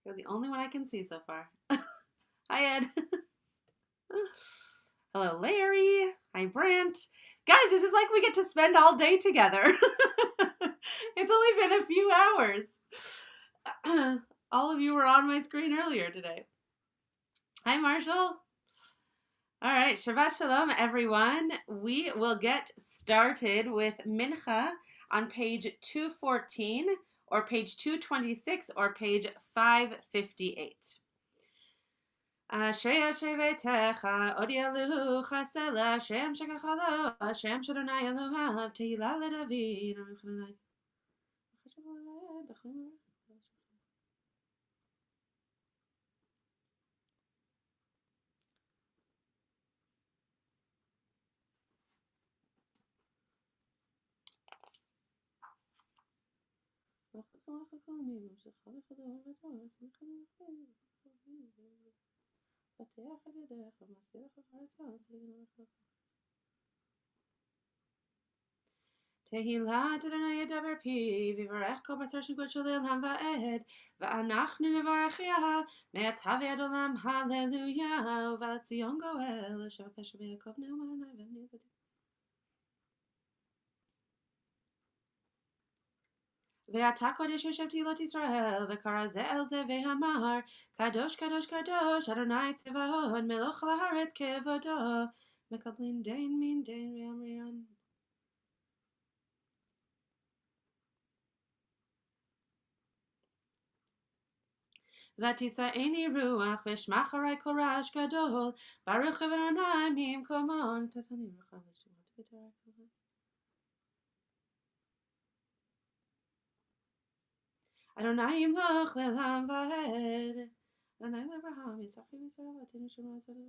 You're the only one I can see so far. Hi, Ed. Hello, Larry. Hi, Brant. Guys, this is like we get to spend all day together. It's only been a few hours. All of you were on my screen earlier today. Hi, Marshall. All right, Shabbat Shalom, everyone. We will get started with Minha on page 214, or page 226, or page 558. Ashrei ashrei vetecha, od yalu chasela, Shem shekachalo, Shem shadonai Elohav, tehila leDavid. Tehillah Adonai Yedaber Pi, Vivarech Kol Basar Shem Kol Olam Va'ed, Va'anachnu Nevarech Yah, Me'atav Yad Olam Hallelujah, U'Ba'at Zion Goel, Shabbat Pesha V'Yakov Ne'um Adonai V'Avnei Zedek. Ve'ata Kodesh Yoshev Tehilot Yisrael, Ve'kara Ze El Ze Ve'amar, Kadosh Kadosh Kadosh, Adonai Tzevaot, Meloch La'aretz Kevodo, Mekablin Dain Min Dain Ve'amrion. ותישאני רוח ושמע אחרי כל רעש גדול, ברוך אדוני ממקומון. תתני ברכה ושמות ותורך. אדוני ימלוך לעולם ועד. אדוני לאברהם יצחק וישראל ותהי נשמה צדקה.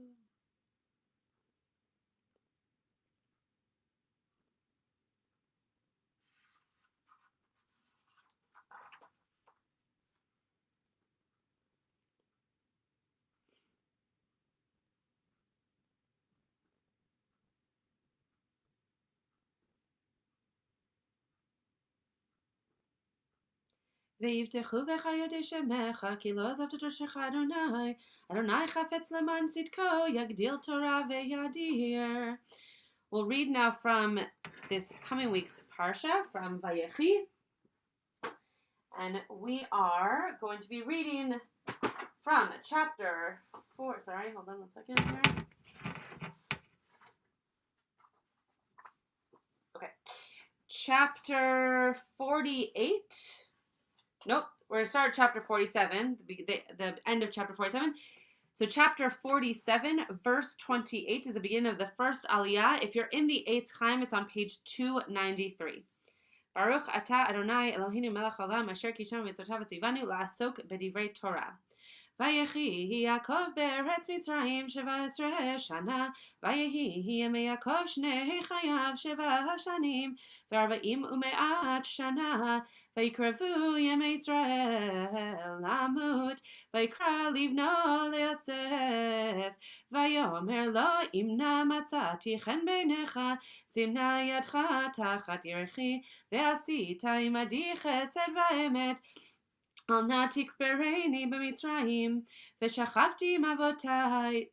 ויבטחו בך יודעי שמך, כי לא עזבת דרכך אדוני. אדוני חפץ למען צדקו, יגדיל תורה וידיר. We'll read now from this coming week's parsha, from Vayechi. And we are going to be reading from chapter 4. Sorry, hold on one second here. Okay. Chapter 48. Nope. We're going to start chapter 47, the end of chapter 47. So chapter 47, verse 28 is the beginning of the first aliyah. If you're in the Eitz Chaim, it's on page 293. Baruch atah Adonai Eloheinu melech haolam asher kishanu mitzvotav v'tzivanu la'asok b'divrei Torah. Vayehi Yaakov be'eretz Mitzrayim 17 shana. Vayehi yemei Yaakov shnei chayav 7 shanim. Ve'arba'im u'me'at shana. Vayikrevu yemei Yisrael lamut. Vayikra livno le'Yosef. Vayomer lo imna matzati chen beinecha. Simna yadcha tachat yerechi. Ve'asita imadi chesed va'emet. Al na tikbereni b'Mitzrayim, v'shachavti im avotai,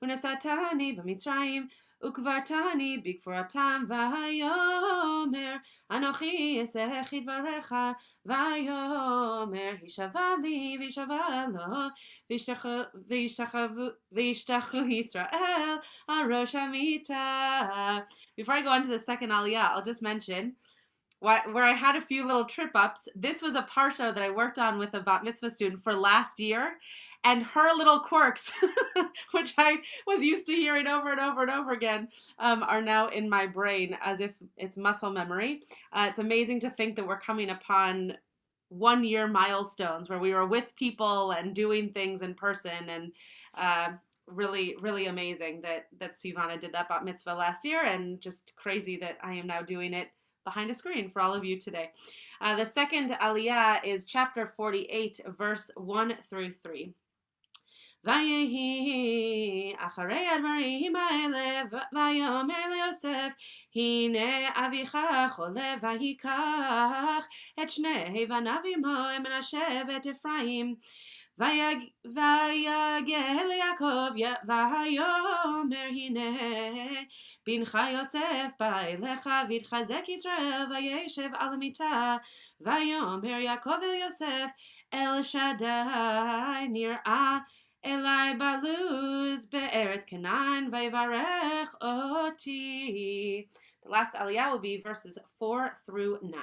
u'nesatani b'Mitzrayim, u'kvartani b'gvuratam, v'hayomer, anochi esech idvarecha, v'hayomer, hishava li, v'hishava lo, v'yishtachu Yisrael, al rosh hamita. Before I go on to the second aliyah, I'll just mention, where I had a few little trip ups. This was a parsha that I worked on with a bat mitzvah student for last year, and her little quirks, which I was used to hearing over and over and over again, are now in my brain as if it's muscle memory. It's amazing to think that we're coming upon 1 year milestones where we were with people and doing things in person, and really, really amazing that Sivana did that bat mitzvah last year, and just crazy that I am now doing it behind a screen for all of you today. The second aliyah is chapter 48, verse 1 through 3. ויהי אחרי הדברים האלה, ויאמר ליוסף, הנה אביך חולה, ויקח את שני בניו עמו, את מנשה ואת אפרים. ויגל ליעקב, ויאמר, הנה בנך יוסף בא אליך, ויתחזק ישראל, וישב על המיטה. ויאמר יעקב אל יוסף, אל שדי נראה אלי בלוז בארץ כנען, ויברך אותי. The last aliyah will be verses 4 through 9.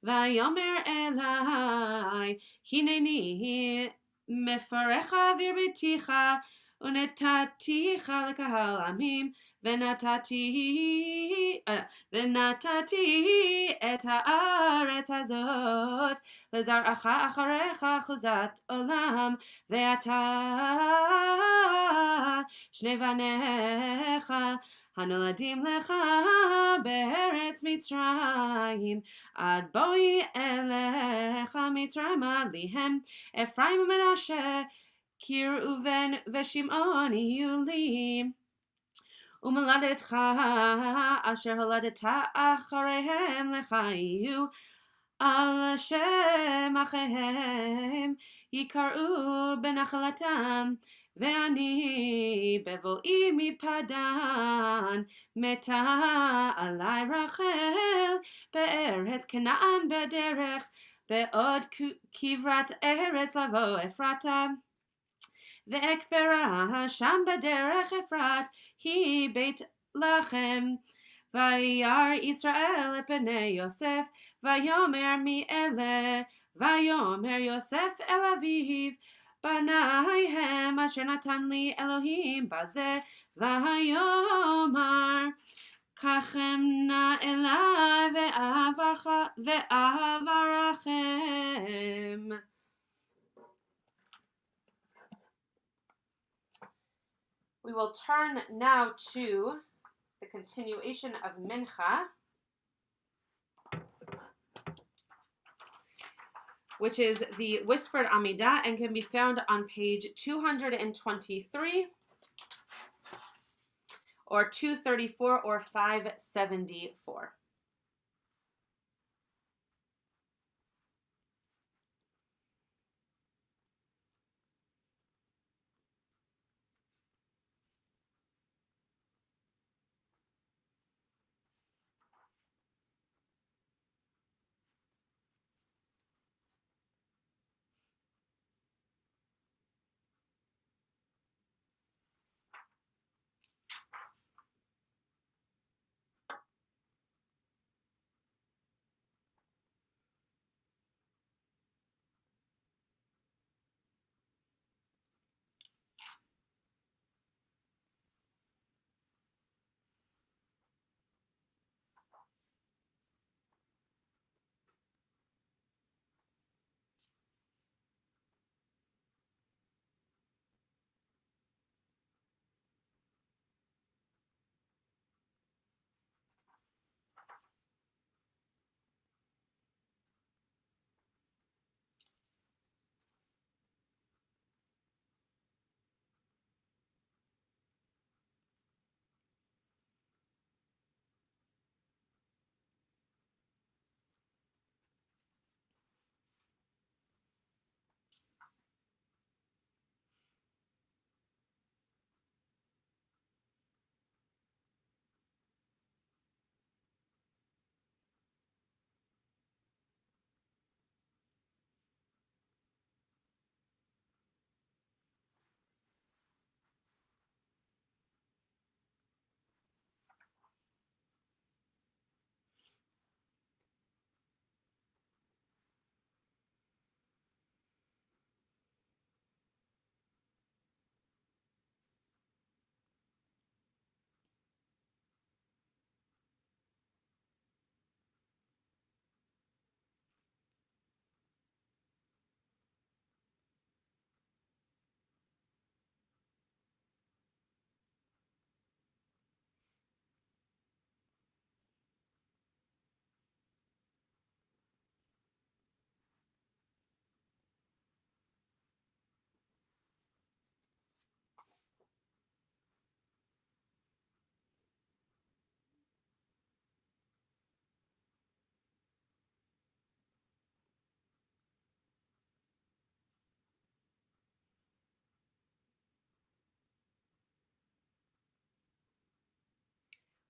ויאמר אלי, הנני מפרך והרביתיך, ונתתיך לקהל עמים, ונתתי את הארץ הזאת לזרעך אחריך אחוזת עולם, ואתה שני בניך הנולדים לך בארץ מצרים, עד בואי אליך מצרימה, לי הם אפרים ומנשה, כי ראובן ושמעון יהיו לי. ומולדתך אשר הולדת אחריהם לך יהיו, על שם אחיהם יקראו בנחלתם. ואני בבואי מפדן מתה עלי רחל בארץ כנען בדרך, בעוד כברת ארץ לבוא אפרתה, ואקברה שם בדרך אפרת, היא בית לחם. וירא ישראל את פני יוסף, ויאמר מי אלה? ויאמר יוסף אל אביו, בניי הם אשר נתן לי אלוהים בזה. ויאמר, קחם נא אלי ואברכם. We will turn now to the continuation of Minha, which is the whispered Amidah and can be found on page 223 or 234 or 574.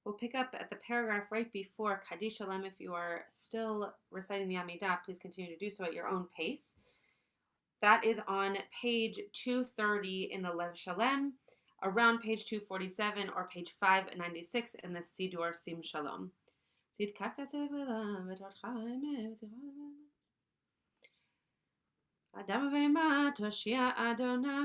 We'll pick up at the paragraph right before Kaddish Shalom. If you are still reciting the Amidah, please continue to do so at your own pace. That is on page 230 in the Lev Shalem, around page 247 or page 596 in the Sidur Sim Shalom. Adam v'ema toshia Adonai.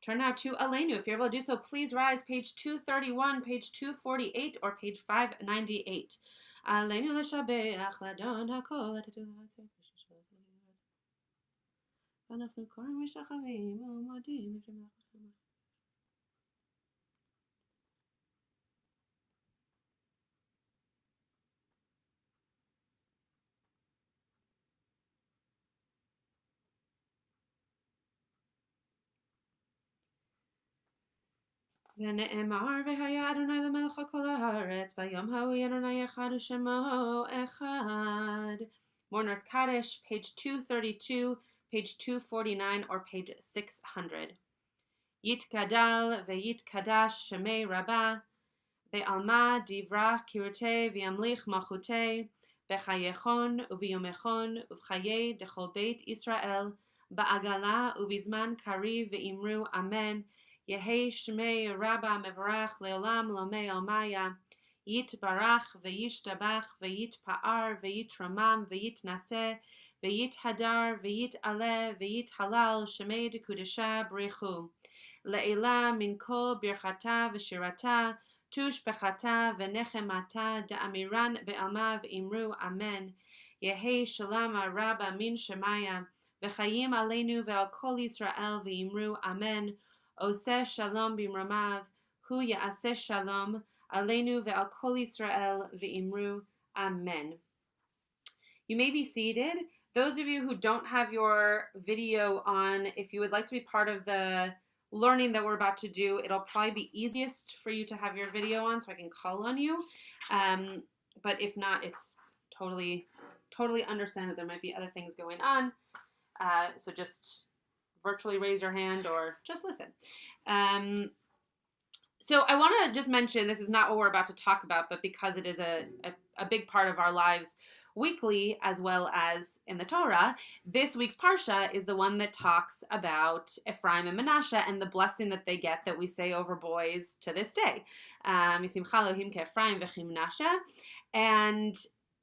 Turn now to Aleinu. If you're able to do so, please rise page 231, page 248, or page 598. Aleinu l'shabeach l'adon hakol אנחנו קוראים משחווים ומודים לפני מלאכתכם. ונאמר והיה אדוני למלך על כל הארץ ביום ההוא אדוני אחד ושמו אחד. Mourner's Kaddish, page 232, page 249, or page 600. יתגדל ויתקדש שמי רבה בעלמא דברה קירתי וימליך מלכותי בחייכון וביומכון ובחיי דכל בית ישראל בעגלה ובזמן קריב ואמרו אמן יהי שמי רבה מברך לעולם לעולמי עלמיה יתברך וישתבח ויתפאר ויתרומם ויתנשא ויתהדר ויתעלה ויתהלל שמי דקודשה בריחו לעילה מן כל ברכתה ושירתה תושבחתה ונחמתה דאמירן בעלמה ואמרו אמן יהי שלום הרבה מן שמיה וחיים עלינו ועל כל ישראל ואמרו אמן עושה שלום במרומיו הוא יעשה שלום עלינו ועל כל ישראל ואמרו amen. You may be seated. Those of you who don't have your video on, if you would like to be part of the learning that we're about to do, it'll probably be easiest for you to have your video on so I can call on you. But if not, it's totally understand that there might be other things going on. So just virtually raise your hand or just listen. So I want to just mention, this is not what we're about to talk about, but because it is a big part of our lives weekly as well as in the Torah, this week's Parsha is the one that talks about Ephraim and Menasha and the blessing that they get that we say over boys to this day. And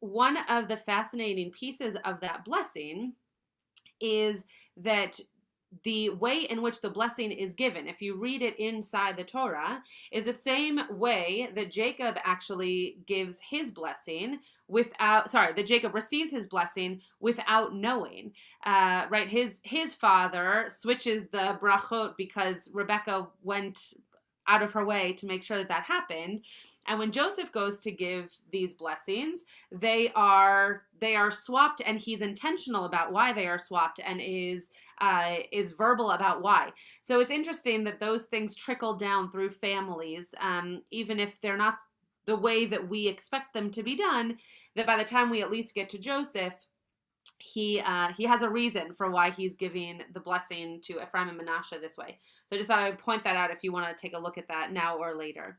one of the fascinating pieces of that blessing is that the way in which the blessing is given, if you read it inside the Torah, is the same way that Jacob actually gives his blessing that Jacob receives his blessing without knowing. Right? His father switches the brachot because Rebecca went out of her way to make sure that happened. And when Joseph goes to give these blessings, they are swapped, and he's intentional about why they are swapped and is verbal about why. So it's interesting that those things trickle down through families, even if they're not the way that we expect them to be done, that by the time we at least get to Joseph, he has a reason for why he's giving the blessing to Ephraim and Menasha this way. So I just thought I would point that out if you want to take a look at that now or later.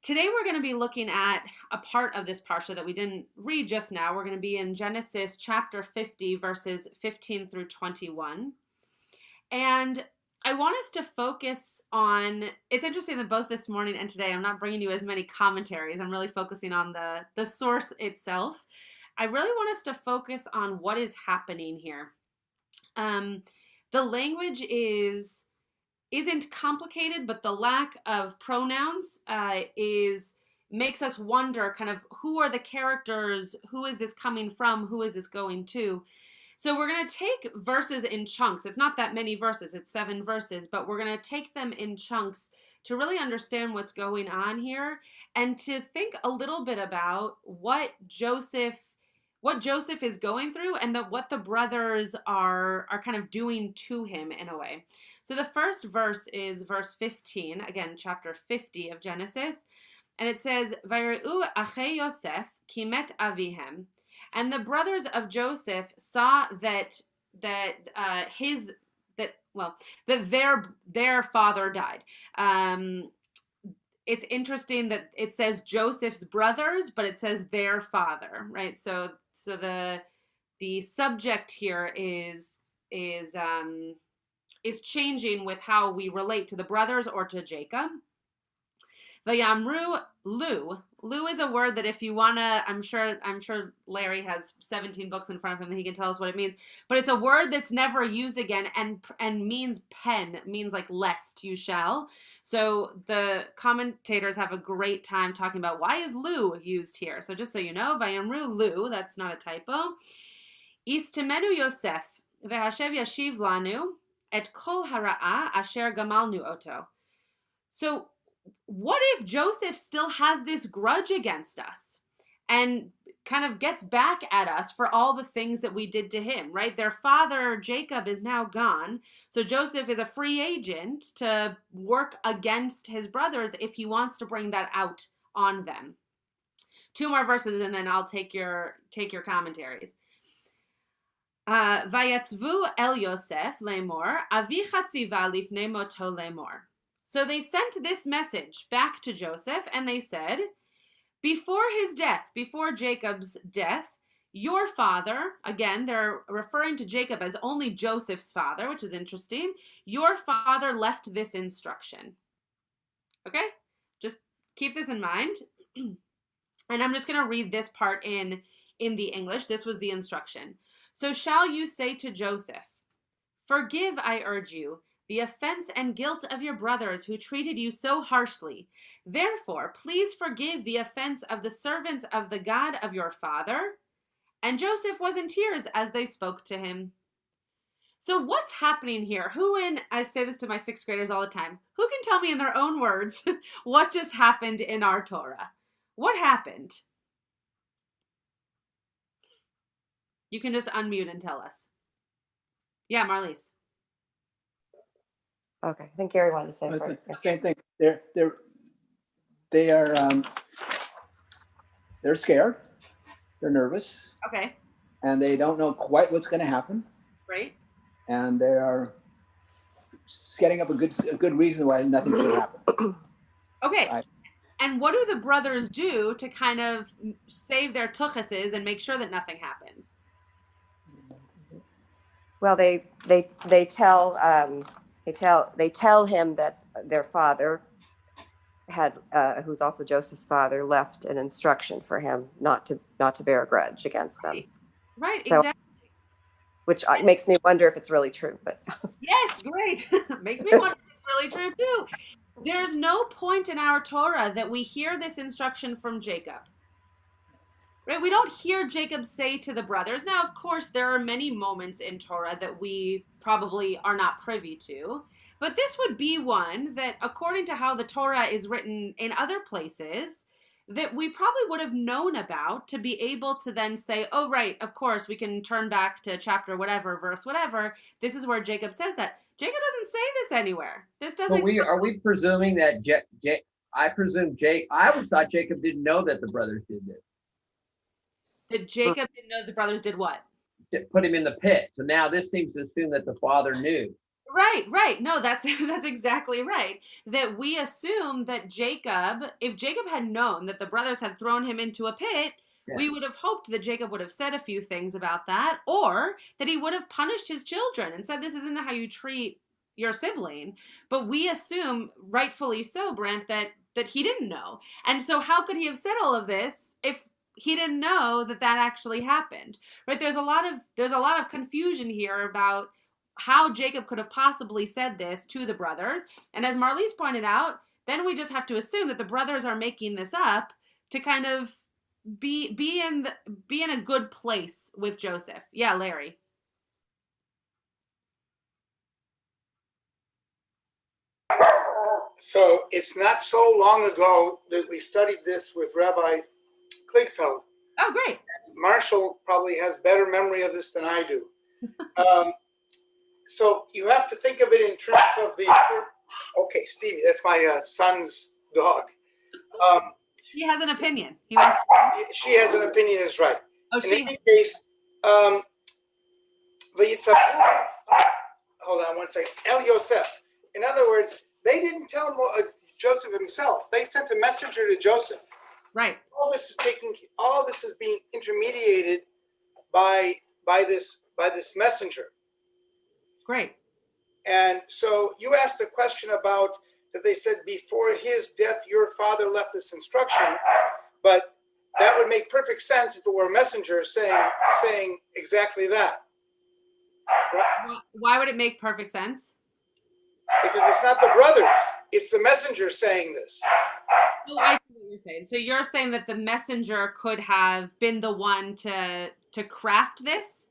Today we're going to be looking at a part of this parsha that we didn't read just now. We're going to be in Genesis chapter 50, verses 15 through 21. And I want us to focus on, it's interesting that both this morning and today I'm not bringing you as many commentaries. I'm really focusing on the source itself. I really want us to focus on what is happening here. The language isn't complicated, but the lack of pronouns makes us wonder kind of who are the characters, who is this coming from, who is this going to. So we're going to take verses in chunks. It's not that many verses, it's 7 verses, but we're going to take them in chunks to really understand what's going on here and to think a little bit about what Joseph is going through and what the brothers are kind of doing to him in a way. So the first verse is verse 15, again, chapter 50 of Genesis. And it says, Vayre'u achei Yosef ki met avihem. And the brothers of Joseph saw that their father died. It's interesting that it says Joseph's brothers, but it says their father, right? So the subject here is changing with how we relate to the brothers or to Jacob. Vayamru Lu. Lu is a word that if you wanna, I'm sure Larry has 17 books in front of him that he can tell us what it means. But it's a word that's never used again and means pen, means like lest you shall. So the commentators have a great time talking about why is Lu used here. So just so you know, Vayamru Lu, that's not a typo. Istemenu Yosef v'hashev yashiv lanu et kol hara'a asher gamalnu oto. So what if Joseph still has this grudge against us and kind of gets back at us for all the things that we did to him, right? Their father, Jacob, is now gone. So Joseph is a free agent to work against his brothers if he wants to bring that out on them. 2 more verses and then I'll take your commentaries. Vayatzvu el Yosef lemor, avicha tziva lifnei moto lemor. So they sent this message back to Joseph and they said, before his death, before Jacob's death, your father, again, they're referring to Jacob as only Joseph's father, which is interesting. Your father left this instruction. Okay? Just keep this in mind. And I'm just going to read this part in the English. This was the instruction. So shall you say to Joseph, forgive, I urge you, the offense and guilt of your brothers who treated you so harshly. Therefore, please forgive the offense of the servants of the God of your father. And Joseph was in tears as they spoke to him. So what's happening here? I say this to my 6th graders all the time, who can tell me in their own words what just happened in our Torah? What happened? You can just unmute and tell us. Yeah, Marlies. Okay, I think Gary wanted to say first. Same thing. They're scared. They're nervous. Okay. And they don't know quite what's going to happen. Right. And they are setting up a good reason why nothing should happen. Okay. And what do the brothers do to kind of save their tuchuses and make sure that nothing happens? Well, they tell him that their father had, who's also Joseph's father, left an instruction for him not to bear a grudge against them. Right, so, exactly. Which makes me wonder if it's really true. But yes, great. Makes me wonder if it's really true too. There's no point in our Torah that we hear this instruction from Jacob. Right? We don't hear Jacob say to the brothers. Now, of course, there are many moments in Torah that we probably are not privy to. But this would be one that, according to how the Torah is written in other places, that we probably would have known about to be able to then say, oh, right, of course, we can turn back to chapter whatever, verse whatever. This is where Jacob says that. Jacob doesn't say this anywhere. This doesn't. Are we presuming that I always thought Jacob didn't know that the brothers did this. That Jacob didn't know the brothers did what? Put him in the pit. So now this seems to assume that the father knew. Right. No, that's exactly right. That we assume that if Jacob had known that the brothers had thrown him into a pit, we would have hoped that Jacob would have said a few things about that, or that he would have punished his children and said, this isn't how you treat your sibling. But we assume, rightfully so, Brent, that he didn't know. And so how could he have said all of this if he didn't know that actually happened? Right? There's a lot of confusion here about how Jacob could have possibly said this to the brothers. And as Marlies pointed out, then we just have to assume that the brothers are making this up to kind of be in a good place with Joseph. Yeah, Larry. So it's not so long ago that we studied this with Rabbi Kligfeld. Oh, great. Marshall probably has better memory of this than I do. So you have to think of it in terms of the... Okay, Stevie, that's my son's dog. She has an opinion. She has an opinion, is right. Oh, in any case, hold on one second. El Yosef. In other words, they didn't tell Joseph himself. They sent a messenger to Joseph. Right. All this is being intermediated by this messenger. Great. And so you asked a question about that they said before his death, your father left this instruction, but that would make perfect sense if it were a messenger saying exactly that. Right? Why would it make perfect sense? Because it's not the brothers, it's the messenger saying this. Oh, I see what you're saying. So you're saying that the messenger could have been the one to craft this?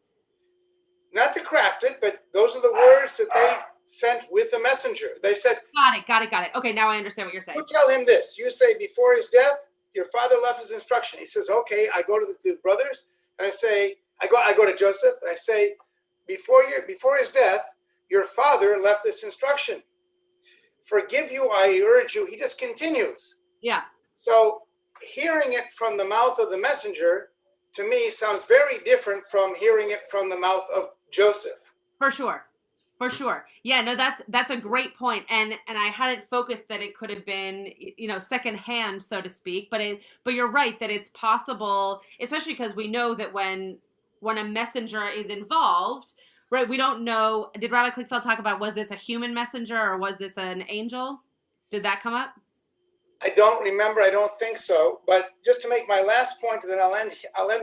Not to craft it, but those are the words that they sent with the messenger. They said, Got it. Okay, now I understand what you're saying. you tell him this. You say, before his death, your father left his instruction. He says, okay. I go to the brothers and I say, I go to Joseph and I say, before his death, your father left this instruction. Forgive you, I urge you. He just continues. Yeah. So hearing it from the mouth of the messenger, to me, sounds very different from hearing it from the mouth of Joseph. For sure. Yeah, no, that's a great point. And I hadn't focused that it could have been, secondhand, so to speak, but you're right that it's possible, especially because we know that when a messenger is involved, right, we don't know, did Rabbi Klickfeld talk about, was this a human messenger or was this an angel? Did that come up? I don't remember. I don't think so. But just to make my last point, and then I'll end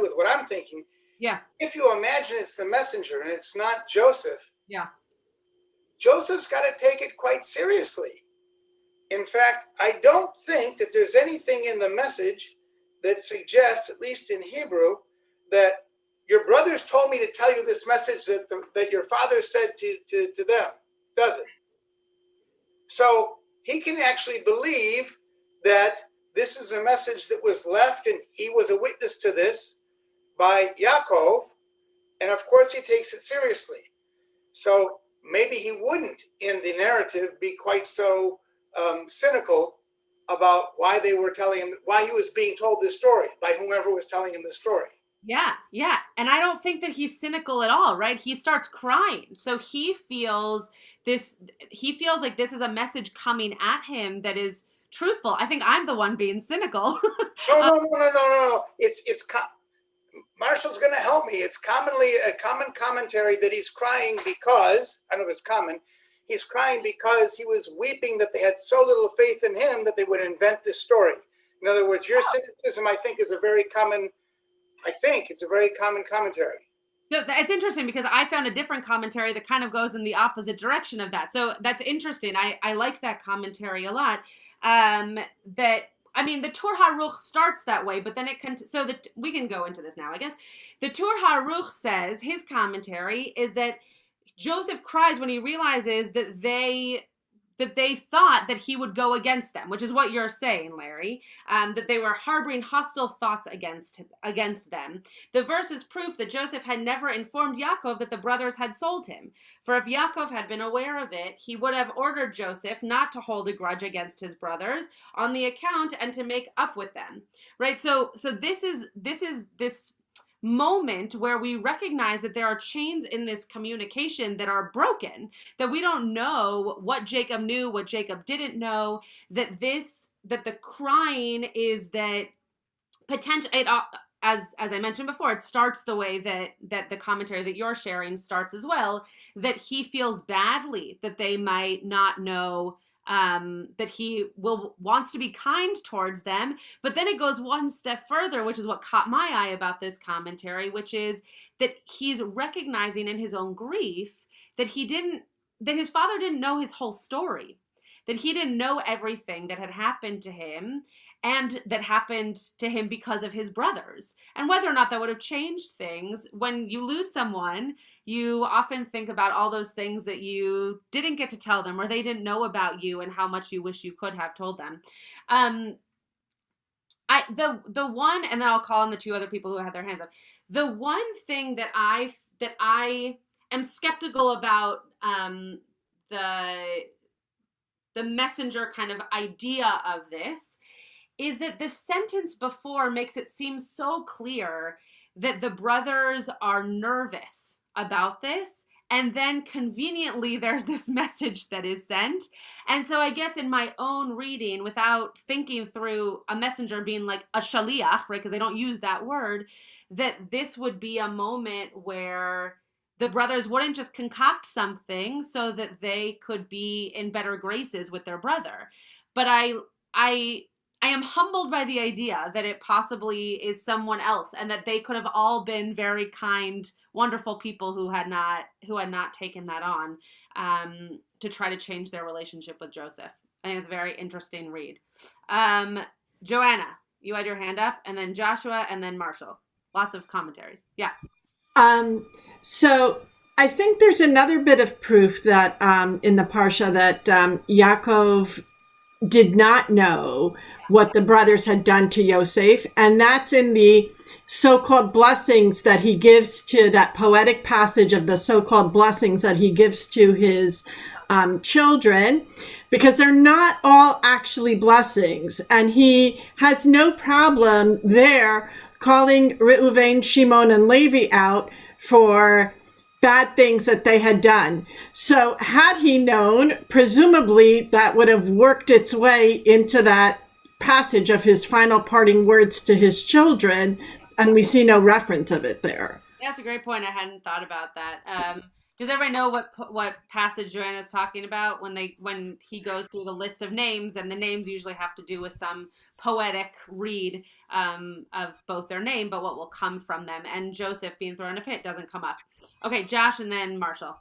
with what I'm thinking. Yeah. If you imagine it's the messenger and it's not Joseph, yeah, Joseph's got to take it quite seriously. In fact, I don't think that there's anything in the message that suggests, at least in Hebrew, that your brothers told me to tell you this message that your father said to them, does it? So he can actually believe that this is a message that was left, and he was a witness to this by Yaakov, and of course he takes it seriously. So maybe he wouldn't, in the narrative, be quite so cynical about why they were telling him, why he was being told this story by whomever was telling him this story. Yeah. And I don't think that he's cynical at all, right? He starts crying. So he feels like this is a message coming at him that is truthful. I think I'm the one being cynical. No. Marshall's going to help me. It's a common commentary that he's crying because, I don't know if it's common, he's crying because he was weeping that they had so little faith in him that they would invent this story. In other words, your cynicism, I think, it's a very common commentary. So it's interesting because I found a different commentary that kind of goes in the opposite direction of that. So that's interesting. I like that commentary a lot. The Tur HaRuch starts that way, but then we can go into this now, I guess. The Tur HaRuch says, his commentary is that Joseph cries when he realizes that they thought that he would go against them, which is what you're saying, Larry, that they were harboring hostile thoughts against them. The verse is proof that Joseph had never informed Yaakov that the brothers had sold him. For if Yaakov had been aware of it, he would have ordered Joseph not to hold a grudge against his brothers on the account and to make up with them. Right? So this is this moment where we recognize that there are chains in this communication that are broken, that we don't know what Jacob knew, what Jacob didn't know, that the crying is that potential, as I mentioned before, it starts the way that the commentary that you're sharing starts as well, that he feels badly that they might not know, that he wants to be kind towards them. But then it goes one step further, which is what caught my eye about this commentary, which is that he's recognizing in his own grief that his father didn't know his whole story, that he didn't know everything that had happened to him and that happened to him because of his brothers. And whether or not that would have changed things, when you lose someone, you often think about all those things that you didn't get to tell them or they didn't know about you and how much you wish you could have told them. The one, and then I'll call on the two other people who had their hands up. The one thing that I am skeptical about the messenger kind of idea of this is that the sentence before makes it seem so clear that the brothers are nervous about this And then conveniently, there's this message that is sent. And so I guess in my own reading, without thinking through a messenger being like a shaliach, right, because they don't use that word, that this would be a moment where the brothers wouldn't just concoct something so that they could be in better graces with their brother. But I am humbled by the idea that it possibly is someone else, and that they could have all been very kind, wonderful people who had not taken that on to try to change their relationship with Joseph. I think it's a very interesting read. Joanna, you had your hand up, and then Joshua, and then Marshall. Lots of commentaries. Yeah. So I think there's another bit of proof that in the Parsha that Yaakov did not know what the brothers had done to Yosef, and that's in the so-called blessings that he gives to that poetic passage of the so-called blessings that he gives to his children, because they're not all actually blessings. And he has no problem there calling Reuven, Shimon, and Levi out for bad things that they had done. So had he known, presumably that would have worked its way into that passage of his final parting words to his children, and we see no reference of it there. That's a great point. I hadn't thought about that. Does everybody know what passage Joanna's talking about when he goes through the list of names, and the names usually have to do with some poetic read of both their name, but what will come from them. And Joseph being thrown in a pit doesn't come up. Okay, Josh, and then Marshall.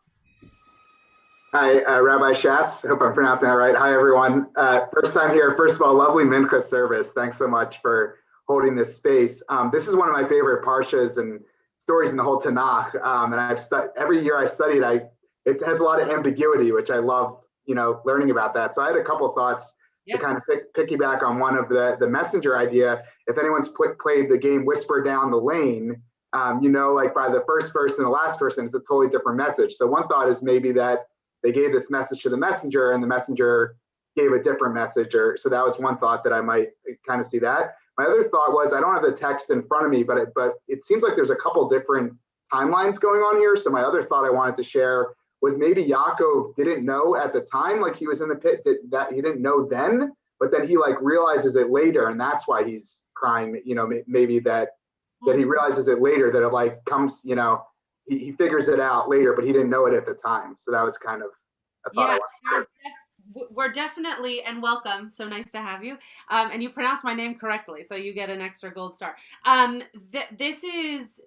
Hi, Rabbi Schatz. Hope I'm pronouncing that right. Hi, everyone. First time here. First of all, lovely Mincha service. Thanks so much for holding this space. This is one of my favorite parshas and stories in the whole Tanakh. And every year I study it. It has a lot of ambiguity, which I love, learning about that. So I had a couple of thoughts to kind of piggyback on one of the messenger idea. If anyone's played the game Whisper Down the Lane, like by the first verse and the last person, it's a totally different message. So one thought is maybe that they gave this message to the messenger and the messenger gave a different message. So that was one thought that I might kind of see that. My other thought was, I don't have the text in front of me, but it seems like there's a couple different timelines going on here. So my other thought I wanted to share was maybe Yaakov didn't know at the time, like he was in the pit, that he didn't know then, but then he realizes it later, and that's why he's crying. Maybe that he realizes it later, that it comes, he figures it out later, but he didn't know it at the time. So that was kind of a thought. We're definitely, and welcome. So nice to have you. And you pronounced my name correctly, so you get an extra gold star. This is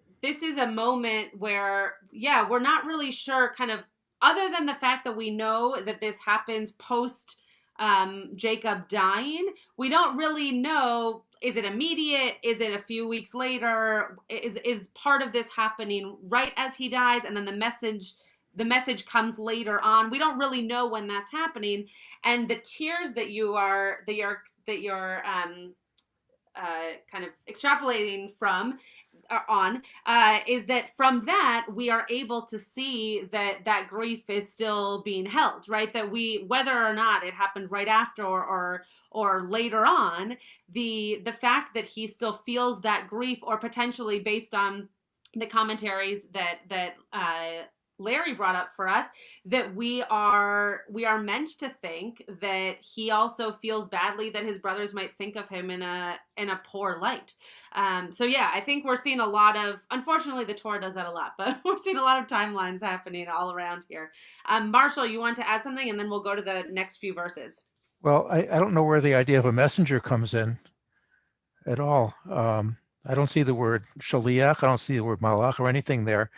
a moment where, we're not really sure, kind of, other than the fact that we know that this happens post Jacob dying, we don't really know. Is it immediate? Is it a few weeks later? Is part of this happening right as he dies, and then the message comes later on? We don't really know when that's happening. And the tears that you're kind of extrapolating is that from that we are able to see that grief is still being held, right? That whether or not it happened right after or later on, the fact that he still feels that grief, or potentially based on the commentaries that Larry brought up for us, that we are meant to think that he also feels badly that his brothers might think of him in a poor light. I think we're seeing a lot of, unfortunately the Torah does that a lot, but we're seeing a lot of timelines happening all around here. Marshall, you want to add something, and then we'll go to the next few verses. Well, I don't know where the idea of a messenger comes in at all. I don't see the word shaliach. I don't see the word malach or anything there.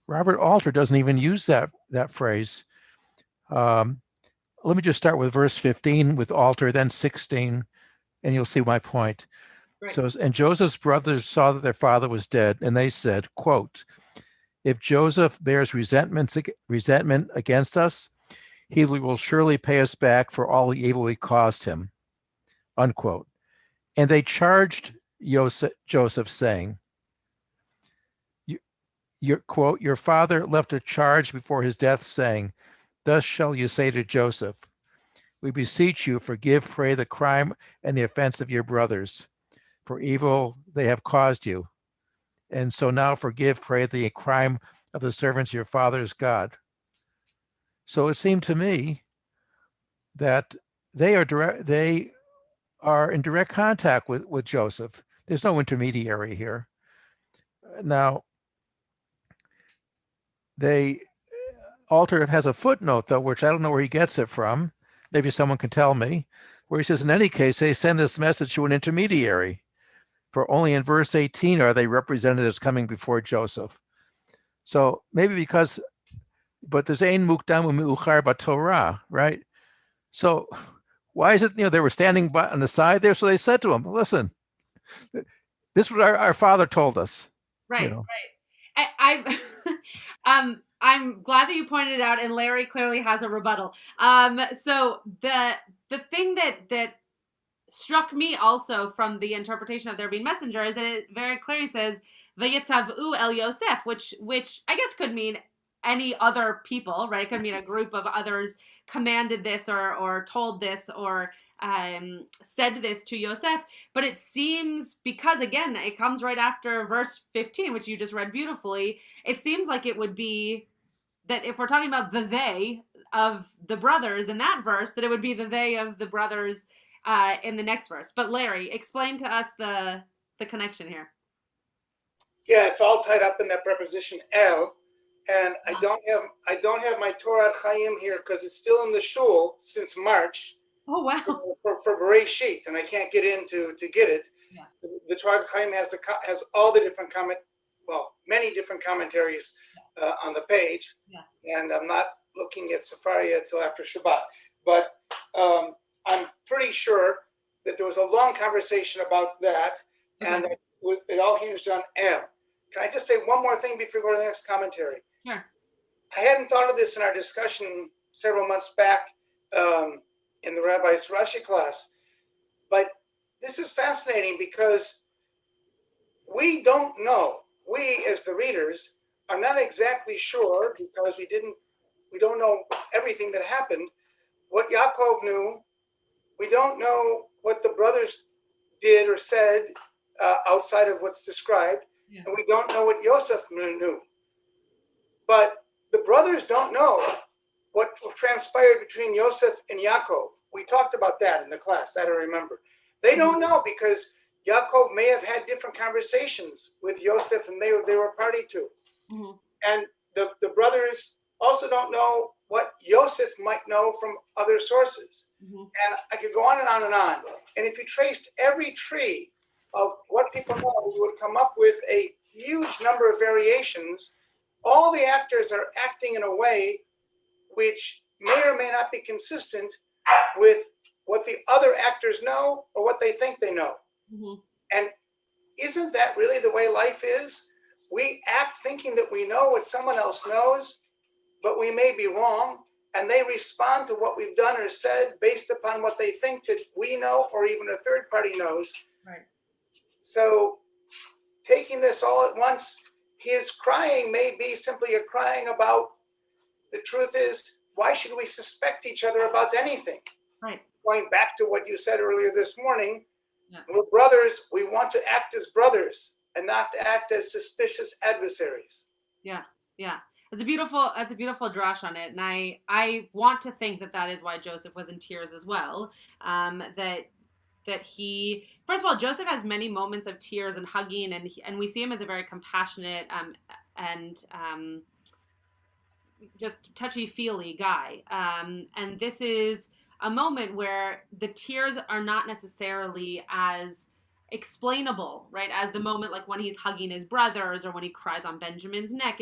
Robert Alter doesn't even use that phrase. Let me just start with verse 15 with Alter, then 16, and you'll see my point. Right. So, and Joseph's brothers saw that their father was dead, and they said, quote, "If Joseph bears resentment against us, he will surely pay us back for all the evil we caused him," unquote. And they charged Joseph, saying, "Your father left a charge before his death, saying, 'Thus shall you say to Joseph, we beseech you, pray the crime and the offense of your brothers, for evil they have caused you. And so now pray the crime of the servants of your father's God.'" So it seemed to me that they are in direct contact with Joseph. There's no intermediary here. Now, Alter has a footnote, though, which I don't know where he gets it from. Maybe someone can tell me, where he says, in any case, they send this message to an intermediary. For only in verse 18 are they represented as coming before Joseph. So maybe because, but there's ein mukdam u'meuchar b'Torah, right? So why is it, they were standing on the side there, so they said to him, listen, this is what our father told us. Right, right. I'm glad that you pointed it out, and Larry clearly has a rebuttal. So the thing that struck me also from the interpretation of there being messenger is that it very clearly says Vayitzavu el Yosef, which I guess could mean any other people, right? It could mean a group of others commanded this or told this or said this to Yosef. But it seems, because again, it comes right after verse 15, which you just read beautifully, it seems like it would be that if we're talking about the they of the brothers in that verse, that it would be the they of the brothers in the next verse. But Larry, explain to us the connection here. Yeah, it's all tied up in that preposition el, and I don't have my Torah Chaim here because it's still in the shul since March. Oh wow! For Bereshit, and I can't get in to get it. Yeah. The Torah Chaim has all the different many different commentaries on the page. Yeah. And I'm not looking at Sefaria until after Shabbat, but I'm pretty sure that there was a long conversation about that, and it all hinged on El. Can I just say one more thing before we go to the next commentary? Sure. I hadn't thought of this in our discussion several months back in the Rabbi's Rashi class, but this is fascinating because we don't know. We, as the readers, are not exactly sure because we don't know everything that happened. What Yaakov knew, we don't know what the brothers did or said outside of what's described, and we don't know what Yosef knew. But the brothers don't know what transpired between Yosef and Yaakov. We talked about that in the class, I don't remember. They don't know because Yaakov may have had different conversations with Yosef and they were party to. Mm-hmm. And the brothers also don't know what Yosef might know from other sources. Mm-hmm. And I could go on and on and on. And if you traced every tree of what people know, you would come up with a huge number of variations. All the actors are acting in a way which may or may not be consistent with what the other actors know or what they think they know. Mm-hmm. And isn't that really the way life is? We act thinking that we know what someone else knows, but we may be wrong, and they respond to what we've done or said based upon what they think that we know or even a third party knows. Right. So taking this all at once, his crying may be simply a crying about, the truth is, why should we suspect each other about anything? Right. Going back to what you said earlier this morning, we're brothers, we want to act as brothers and not to act as suspicious adversaries. Yeah, yeah. That's a beautiful drash on it. And I want to think that is why Joseph was in tears as well. That he, first of all, Joseph has many moments of tears and hugging, and we see him as a very compassionate and just touchy-feely guy. And this is a moment where the tears are not necessarily as explainable, right, as the moment like when he's hugging his brothers or when he cries on Benjamin's neck.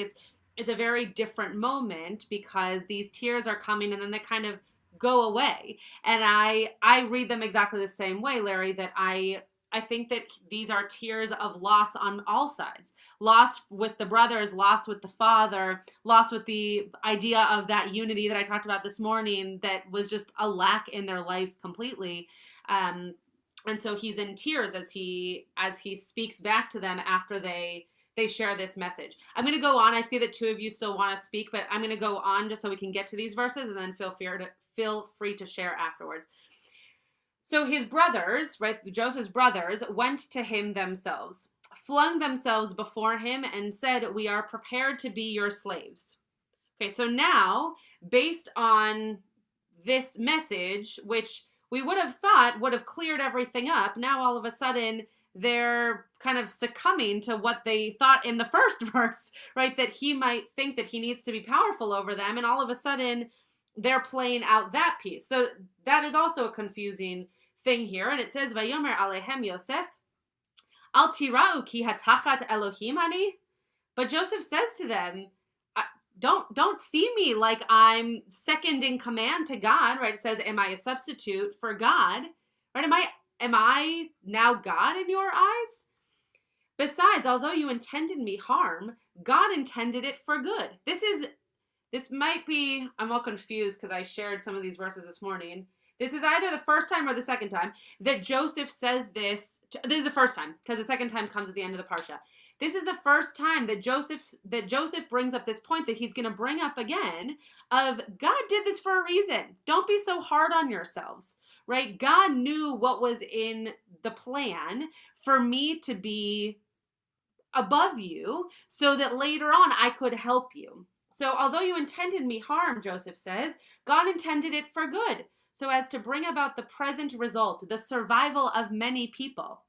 It's a very different moment because these tears are coming and then they kind of go away. And I read them exactly the same way, Larry, that I think that these are tears of loss on all sides. Loss with the brothers, loss with the father, loss with the idea of that unity that I talked about this morning that was just a lack in their life completely. And so he's in tears as he speaks back to them after they share this message. I'm going to go on. I see that two of you still want to speak, but I'm going to go on just so we can get to these verses and then feel free to share afterwards. So his brothers, right, Joseph's brothers, went to him themselves, flung themselves before him and said, "We are prepared to be your slaves." Okay, so now based on this message, which we would have thought would have cleared everything up. Now all of a sudden they're kind of succumbing to what they thought in the first verse, right? That he might think that he needs to be powerful over them. And all of a sudden they're playing out that piece. So that is also a confusing thing here. And it says, Vayomer alehem Yosef, al tira'u ki hatachat Elohim ani. But Joseph says to them, don't see me like I'm second in command to God, right? It says, am I a substitute for God? Right? Am I now God in your eyes? Besides, although you intended me harm, God intended it for good. This might be, I'm all confused because I shared some of these verses this morning. This is either the first time or the second time that Joseph says this. This is the first time, because the second time comes at the end of the Parsha. This is the first time that Joseph brings up this point that he's going to bring up again of God did this for a reason. Don't be so hard on yourselves, right? God knew what was in the plan for me to be above you so that later on I could help you. So although you intended me harm, Joseph says, God intended it for good, so as to bring about the present result, the survival of many people.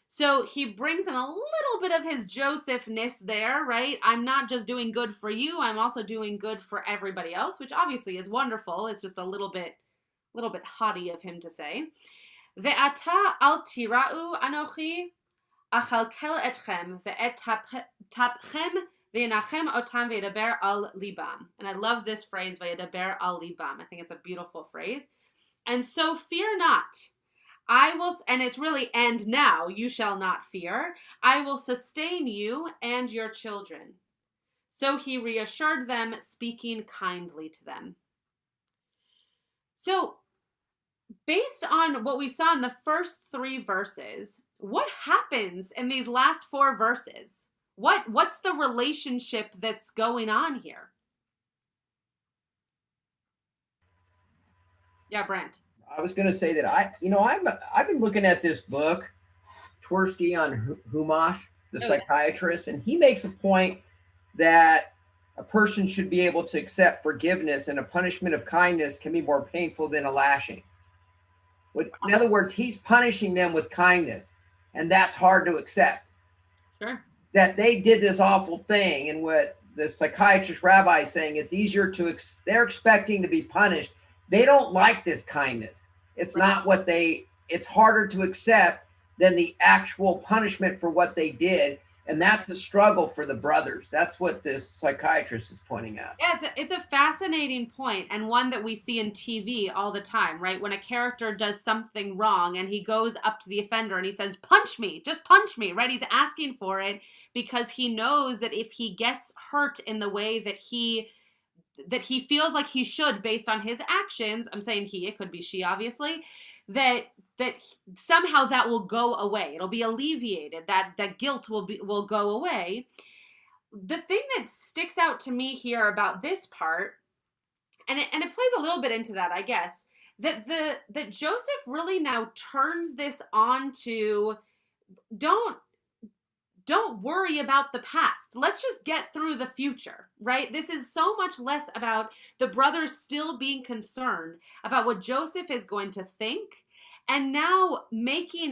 So he brings in a little bit of his Joseph-ness there, right? I'm not just doing good for you, I'm also doing good for everybody else, which obviously is wonderful. It's just a little bit haughty of him to say. Ve'ata al tira'u anochi achalkel etchem ve'et tapchem ve'nachem otam ve'daber al libam. And I love this phrase, ve'daber al libam. I think it's a beautiful phrase. And so fear not. I will, and it's really, and now you shall not fear. I will sustain you and your children. So he reassured them, speaking kindly to them. So based on what we saw in the first 3 verses, what happens in these last 4 verses? What's the relationship that's going on here? Yeah, Brent. I was going to say that I've been looking at this book, Twersky on Humash, the psychiatrist, and he makes a point that a person should be able to accept forgiveness, and a punishment of kindness can be more painful than a lashing. In other words, he's punishing them with kindness, and that's hard to accept. Sure. That they did this awful thing, and what the psychiatrist rabbi is saying, it's easier they're expecting to be punished. They don't like this kindness. It's not it's harder to accept than the actual punishment for what they did. And that's a struggle for the brothers. That's what this psychiatrist is pointing out. Yeah, it's a fascinating point, and one that we see in TV all the time, right? When a character does something wrong and he goes up to the offender and he says, punch me, just punch me, right? He's asking for it because he knows that if he gets hurt in the way that he feels like he should based on his actions, I'm saying he, it could be she obviously, that somehow that will go away. It'll be alleviated. That guilt will go away. The thing that sticks out to me here about this part, and it plays a little bit into that, I guess, that Joseph really now turns this on to don't worry about the past. Let's just get through the future, right? This is so much less about the brothers still being concerned about what Joseph is going to think, and now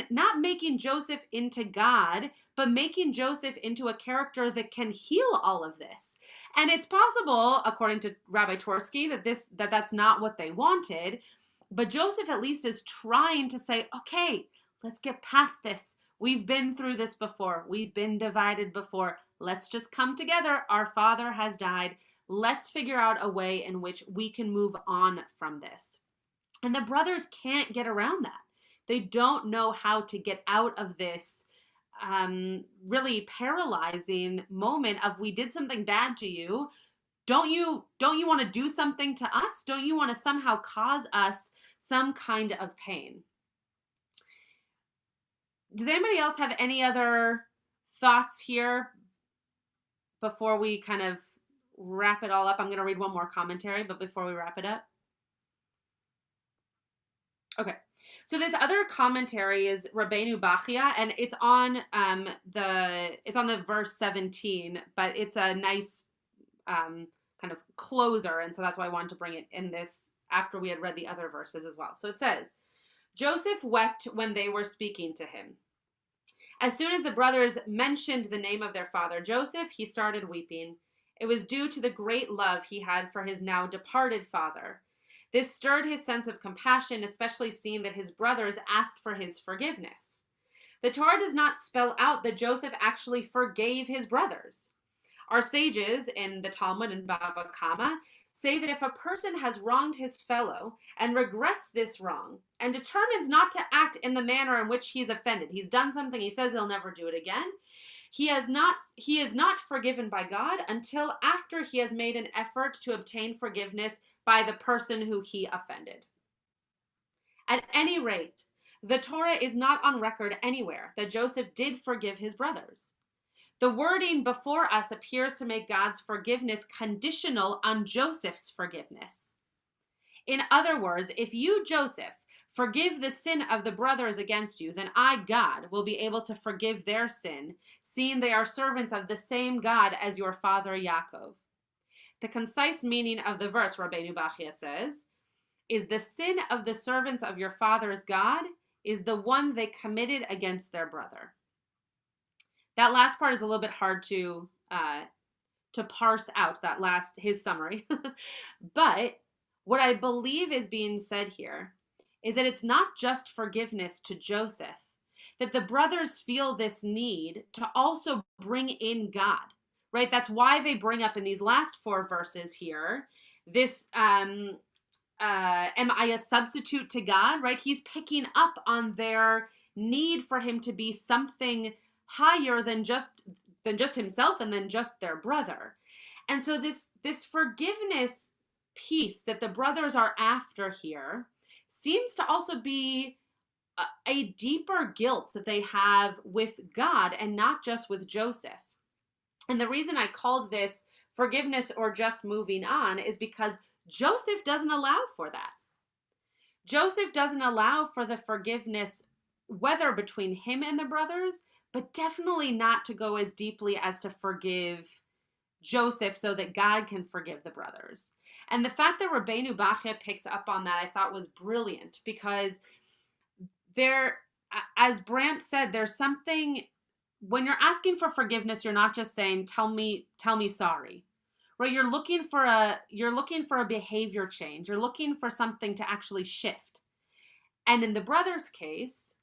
not making Joseph into God, but making Joseph into a character that can heal all of this. And it's possible, according to Rabbi Twersky, that's not what they wanted, but Joseph at least is trying to say, okay, let's get past this. We've been through this before. We've been divided before. Let's just come together. Our father has died. Let's figure out a way in which we can move on from this. And the brothers can't get around that. They don't know how to get out of this really paralyzing moment of, we did something bad to you. Don't you want to do something to us? Don't you want to somehow cause us some kind of pain? Does anybody else have any other thoughts here before we kind of wrap it all up? I'm going to read one more commentary, but before we wrap it up. Okay. So this other commentary is Rabbeinu Bachia, and it's on the verse 17, but it's a nice kind of closer. And so that's why I wanted to bring it in this after we had read the other verses as well. So it says, Joseph wept when they were speaking to him. As soon as the brothers mentioned the name of their father, Joseph, he started weeping. It was due to the great love he had for his now departed father. This stirred his sense of compassion, especially seeing that his brothers asked for his forgiveness. The Torah does not spell out that Joseph actually forgave his brothers. Our sages in the Talmud and Baba Kama say that if a person has wronged his fellow and regrets this wrong and determines not to act in the manner in which he's offended, he's done something, he says he'll never do it again, he is not forgiven by God until after he has made an effort to obtain forgiveness by the person who he offended. At any rate, the Torah is not on record anywhere that Joseph did forgive his brothers. The wording before us appears to make God's forgiveness conditional on Joseph's forgiveness. In other words, if you, Joseph, forgive the sin of the brothers against you, then I, God, will be able to forgive their sin, seeing they are servants of the same God as your father Yaakov. The concise meaning of the verse, Rabbeinu Bachia says, is the sin of the servants of your father's God is the one they committed against their brother. That last part is a little bit hard to parse out, his summary. But what I believe is being said here is that it's not just forgiveness to Joseph, that the brothers feel this need to also bring in God, right? That's why they bring up in these last 4 verses here, this, am I a substitute to God, right? He's picking up on their need for him to be something higher than just himself and than just their brother. And so this forgiveness piece that the brothers are after here seems to also be a deeper guilt that they have with God and not just with Joseph. And the reason I called this forgiveness or just moving on is because Joseph doesn't allow for that. Joseph doesn't allow for the forgiveness, whether between him and the brothers, but definitely not to go as deeply as to forgive Joseph so that God can forgive the brothers. And the fact that Rabbeinu Bachia picks up on that, I thought was brilliant, because there, as Brant said, there's something, when you're asking for forgiveness, you're not just saying, tell me sorry, right? You're looking for a behavior change. You're looking for something to actually shift. And in the brothers' case,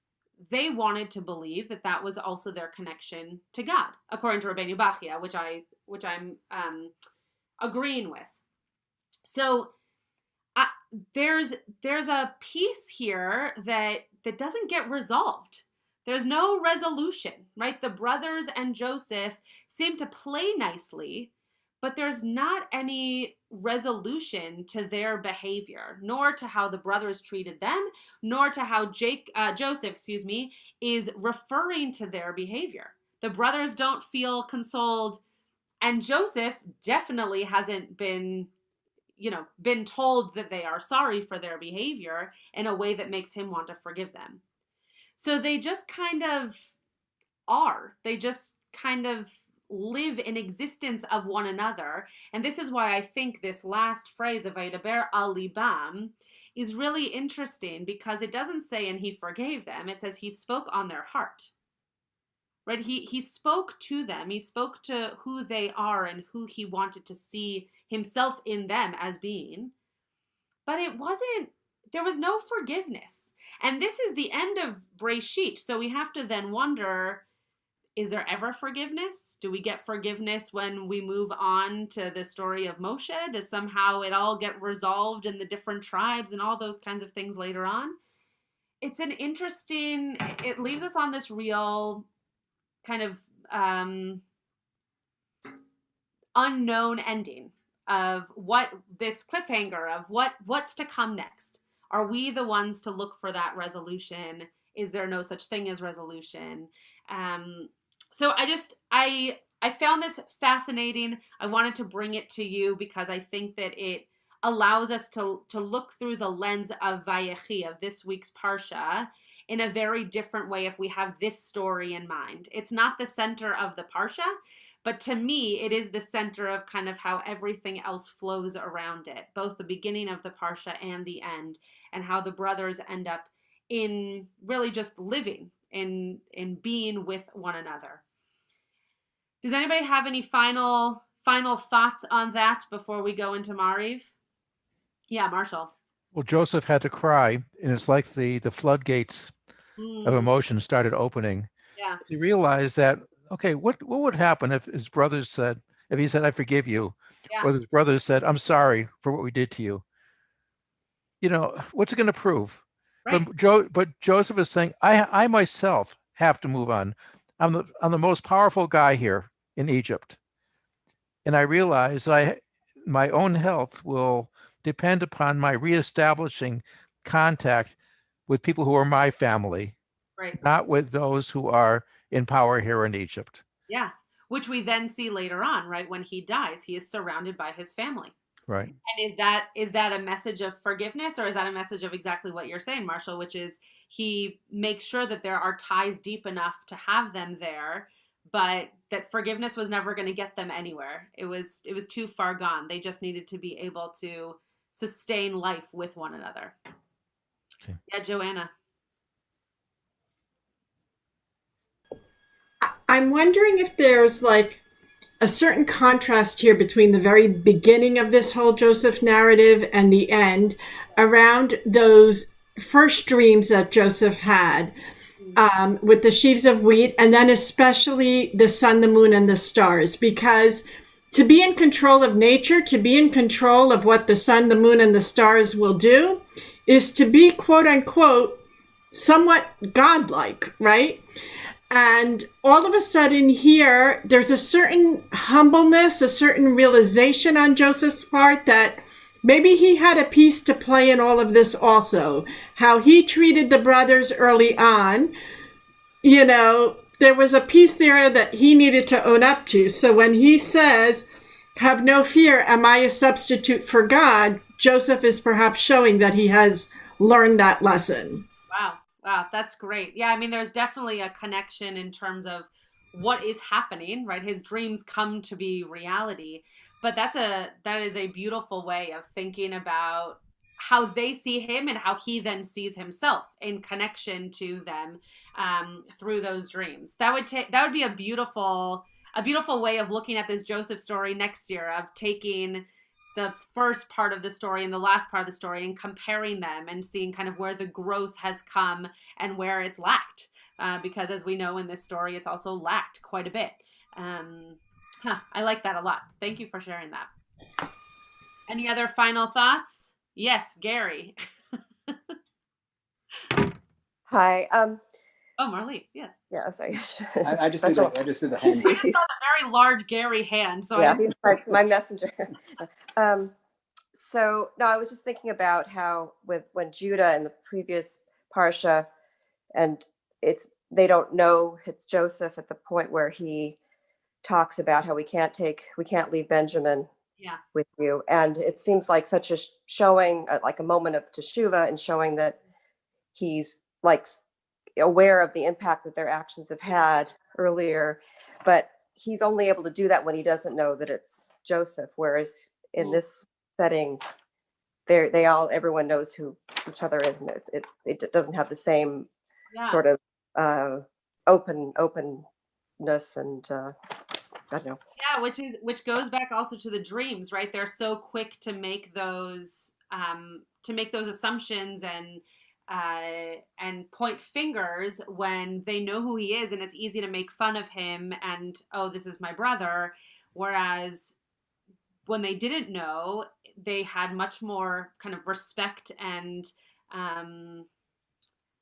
they wanted to believe that that was also their connection to God, according to Rabbeinu Bachia, which I'm agreeing with. So there's a piece here that doesn't get resolved. There's no resolution, right? The brothers and Joseph seem to play nicely, but there's not any resolution to their behavior, nor to how the brothers treated them, nor to how Joseph, is referring to their behavior. The brothers don't feel consoled, and Joseph definitely hasn't been told that they are sorry for their behavior in a way that makes him want to forgive them. So they just kind of are. They just kind of live in existence of one another. And this is why I think this last phrase of Vaydaber al libam is really interesting, because it doesn't say, and he forgave them. It says he spoke on their heart, right? He spoke to them. He spoke to who they are and who he wanted to see himself in them as being. But there was no forgiveness. And this is the end of Breshit. So we have to then wonder, is there ever forgiveness? Do we get forgiveness when we move on to the story of Moshe? Does somehow it all get resolved in the different tribes and all those kinds of things later on? It's an interesting, it leaves us on this real kind of unknown ending of what this cliffhanger of what's to come next. Are we the ones to look for that resolution? Is there no such thing as resolution? So I found this fascinating. I wanted to bring it to you because I think that it allows us to look through the lens of Vayechi, of this week's Parsha, in a very different way if we have this story in mind. It's not the center of the Parsha, But to me, it is the center of kind of how everything else flows around it, both the beginning of the Parsha and the end, and how the brothers end up in really just living in being with one another. Does anybody have any final thoughts on that before we go into Mariv? Yeah, Marshall. Well, Joseph had to cry, and it's like the floodgates of emotion started opening. Yeah. He realized that, okay, what would happen if his brothers said, if he said, I forgive you, Yeah. or his brothers said, I'm sorry for what we did to you? You know, what's it going to prove? Right. But Joseph is saying, I myself have to move on. I'm the most powerful guy here in Egypt. And I realize my own health will depend upon my reestablishing contact with people who are my family, Right. not with those who are in power here in Egypt. Yeah. Which we then see later on, right? When he dies, he is surrounded by his family. Right. And is that a message of forgiveness, or is that a message of exactly what you're saying, Marshall, which is he makes sure that there are ties deep enough to have them there, but that forgiveness was never going to get them anywhere. It was too far gone. They just needed to be able to sustain life with one another. Okay. Yeah, Joanna. I'm wondering if there's like a certain contrast here between the very beginning of this whole Joseph narrative and the end around those first dreams that Joseph had with the sheaves of wheat, and then especially the sun, the moon, and the stars, because to be in control of nature, to be in control of what the sun, the moon, and the stars will do is to be, quote unquote, somewhat godlike, right? And all of a sudden here, there's a certain humbleness, a certain realization on Joseph's part that maybe he had a piece to play in all of this also. How he treated the brothers early on, you know, there was a piece there that he needed to own up to. So when he says, have no fear, am I a substitute for God? Joseph is perhaps showing that he has learned that lesson. Wow, that's great. Yeah, I mean, there's definitely a connection in terms of what is happening, right? His dreams come to be reality, but that is a beautiful way of thinking about how they see him and how he then sees himself in connection to them through those dreams. That would be a beautiful way of looking at this Joseph story next year, of taking the first part of the story and the last part of the story and comparing them and seeing kind of where the growth has come and where it's lacked. Because as we know in this story, it's also lacked quite a bit. I like that a lot. Thank you for sharing that. Any other final thoughts? Yes, Gary. Hi. Oh, Marlise, yes. Yeah, sorry. I just did the hand. I saw the very large Gary hand. So yeah, he's my messenger. So no, I was just thinking about how when Judah in the previous parsha, and they don't know it's Joseph at the point where he talks about how we can't leave Benjamin with you, and it seems like such a showing, like a moment of teshuvah, and showing that he's like aware of the impact that their actions have had earlier, but he's only able to do that when he doesn't know that it's Joseph. Whereas in this setting, everyone knows who each other is, and it doesn't have the same sort of openness, and I don't know. Yeah, which goes back also to the dreams, right? They're so quick to make those assumptions and point fingers when they know who he is, and it's easy to make fun of him and, oh, this is my brother. Whereas when they didn't know, they had much more kind of respect and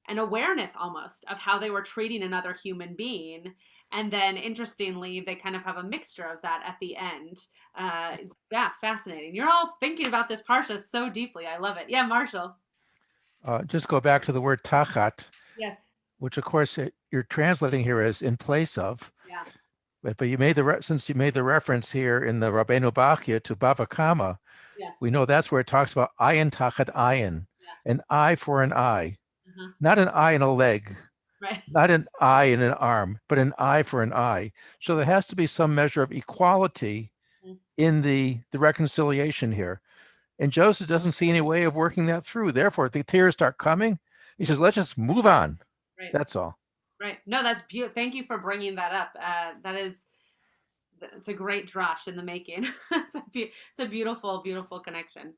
awareness almost of how they were treating another human being. And then interestingly, they kind of have a mixture of that at the end. Yeah, fascinating. You're all thinking about this parsha so deeply. I love it. Yeah, Marshall. Just go back to the word tachat. Yes. Which of course you're translating here as in place of. Yeah. But you made since you made the reference here in the Rabbeinu Bachya to Bava Kama, we know that's where it talks about ayin tachat ayin, an eye for an eye, not an eye and a leg, Right. Not an eye and an arm, but an eye for an eye. So there has to be some measure of equality in the reconciliation here. And Joseph doesn't see any way of working that through. Therefore, if the tears start coming, he says, let's just move on. Right. That's all. Right. No, that's beautiful. Thank you for bringing that up. It's a great drash in the making. It's a beautiful, beautiful connection.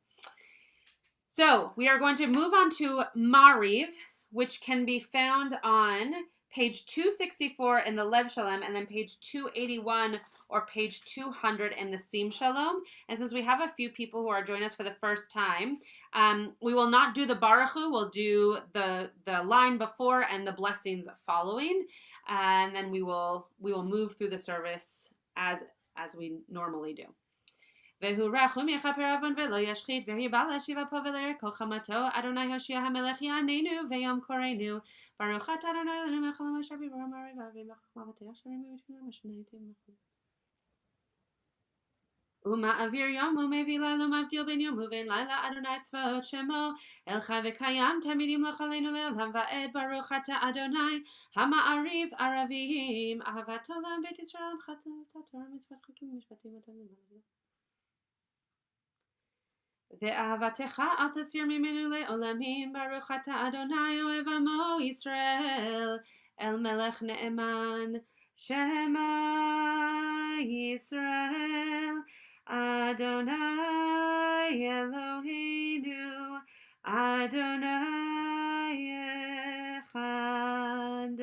So we are going to move on to Mariv, which can be found on page 264 in the Lev Shalom, and then page 281 or page 200 in the Sim Shalom. And since we have a few people who are joining us for the first time, we will not do the Baruch Hu. We'll do the line before and the blessings following, and then we will move through the service as we normally do. והוא רחום יכפר עוון ולא ישחית, והיא בא להשיב פה ולערכו חמתו, אדוני הושיע המלך יעננו ויום קורנו. ברוך אתה אדוני אלוהינו מלך העולם אשר בברום הערבה ומלך חוכמתו ישרים ובשבילם השנייתם לכם. ומעביר יום ומביא לילה ומבדיל בין יום ובין לילה, אדוני צבאות שמו, אל חי וקיים תמיד ימלוך עלינו לעולם ועד. ברוך אתה אדוני המעריב ערבים, אהבת עולם בית ישראל חתמת התורה מצוות חוקים ומשפטים ותמיד. ואהבתך אל תסיר ממנו לעולמים. ברוך אתה אדוני אוהב עמו ישראל, אל מלך נאמן. שמע ישראל אדוני אלוהינו אדוני אחד.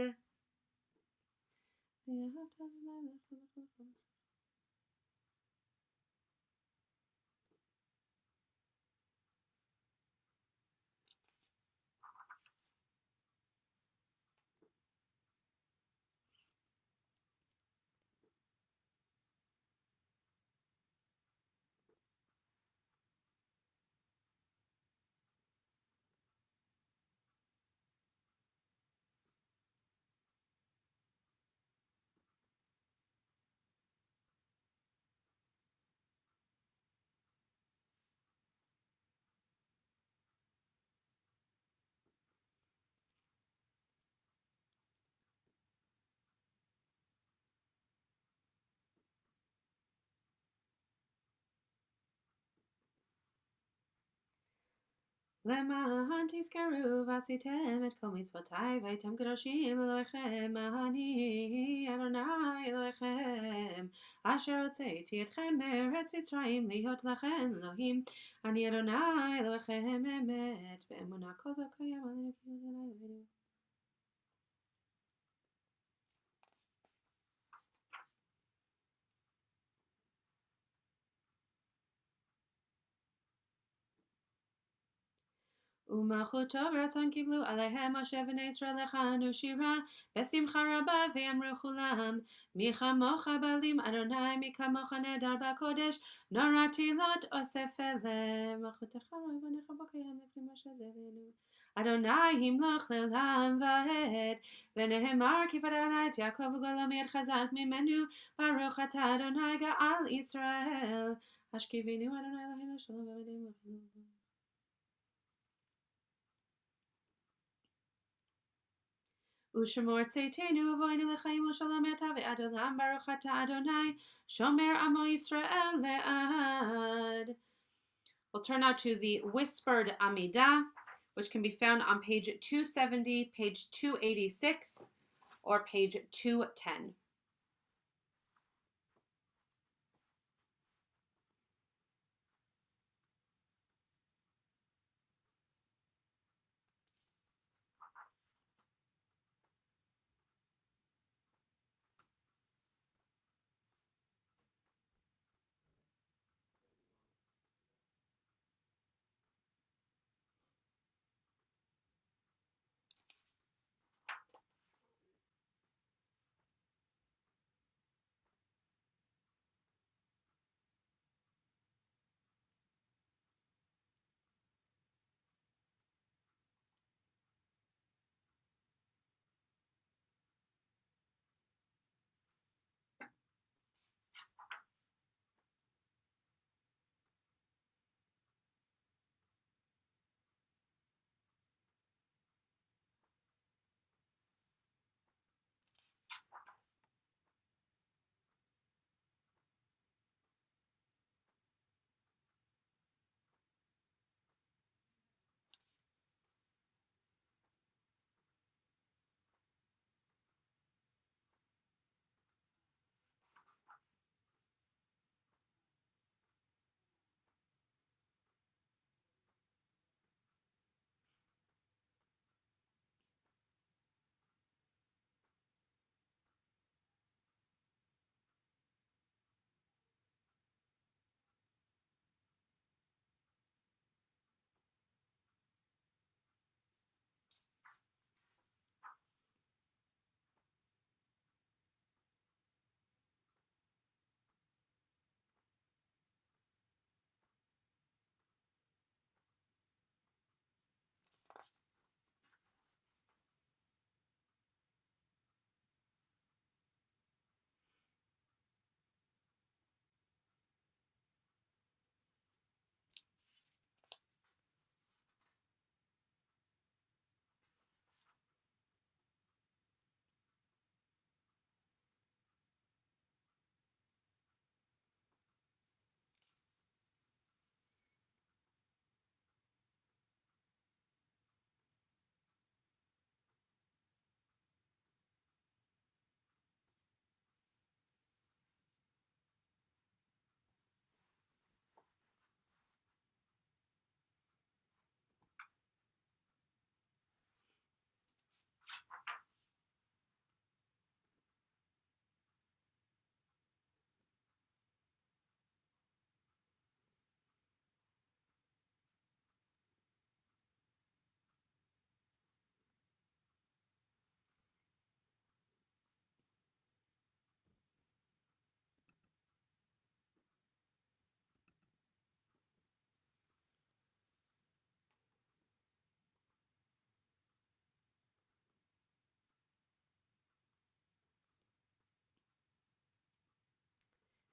למען תזכרו ועשיתם את כל מצוותיי והייתם קדושים אלוהיכם, אני אדוני אלוהיכם אשר הוצאתי אתכם מארץ מצרים להיות לכם אלוהים. אני אדוני אלוהיכם אמת באמונה כל זו קיים עלינו כי אדוני אלוהינו. ומלכותו ברצון קיבלו עליהם משה בני ישראל לכנו שירה בשמחה רבה ואמרו כולם, מי כמוך בעלים אדוני, מי כמוך נהדר בקודש, נורא תהילות אוסף אליהם. מלכותך ובניך בו קיים לפי מה שזרנו. אדוני ימלוך לעולם ועד, ונאמר כי פדה אדוני את יעקב וגואלו מיד חזק ממנו. ברוך אתה אדוני גאל ישראל, השכיבנו אדוני אלוהינו שלום ועבדנו לכם. ושמור צאתנו ובואנו לחיים ושלום אתה ועד עולם. ברוך אתה אדוני שומר עמו ישראל לעד. We'll turn now to the whispered Amidah, which can be found on page 270, page 286, or page 210.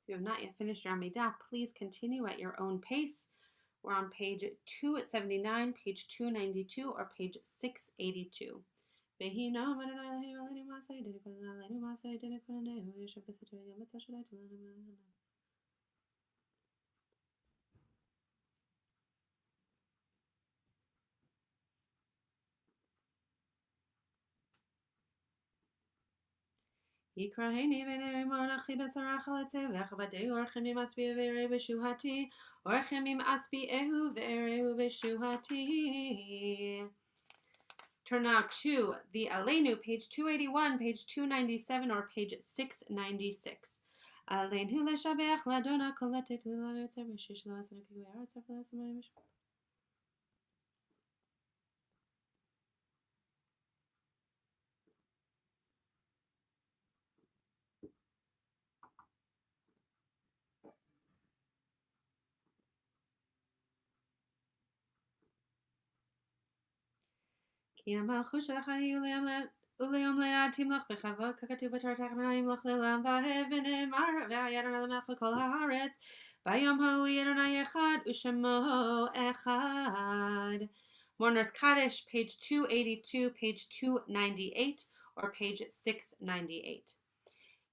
If you have not yet finished your Amidah, please continue at your own pace. We're on page 279, page 292, or page 682. Yikraheni v'nei monachi b'tzarach aletzev v'chavadei orchem im aspi v'erei b'shuhati orchem im aspi ehu v'erei b'shuhati. Turn now to the Aleinu, page 281, page 297, or page 696. Aleinu leshabeach ladona koletet l'laretzer v'shish l'asana kigui aretzer v'lasama. כי המלכות שלך היא ולעולם לעד תמלוך בכבוד ככתוב בתורתך ונמלוך לעולם ונאמר והיה אדוני למלך לכל הארץ ביום ההוא יהיה אדוני אחד ושמו אחד. Mourner's Kaddish, page 282, page 298, or page 698.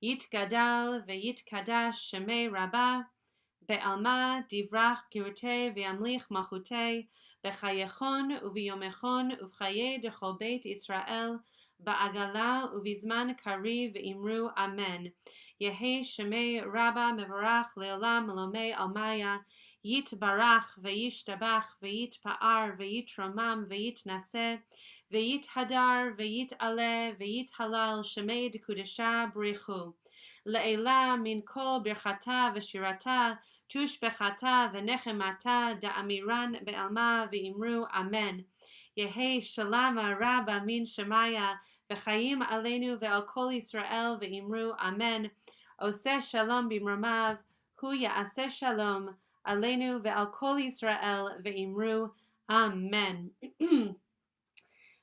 Yitgadal v'yitkadash shemei rabba be'alma divrach kirutei v'yamlich malchutei b'chayechon u'v'yomechon u'v'chaye dechol beit Israel ba'agala u'v'zman kari v'imru amen. Yehi shemei rabba mevarach le'olam melomei almaya yitbarach v'yishtabach v'yitpa'ar v'yitromam v'yitnaseh v'yithadar v'yit'aleh v'yithalal shemei dekudesha brichu le'ela min kol birchata v'shirata tushbechata v'nechemata da'amiran be'alma v'imru amen. Yehi shalama rabba min shemaya v'chayim aleinu ve'al kol Yisrael v'imru amen. Oseh shalom b'mramav hu ya'aseh shalom aleinu ve'al kol Yisrael ve'imru amen.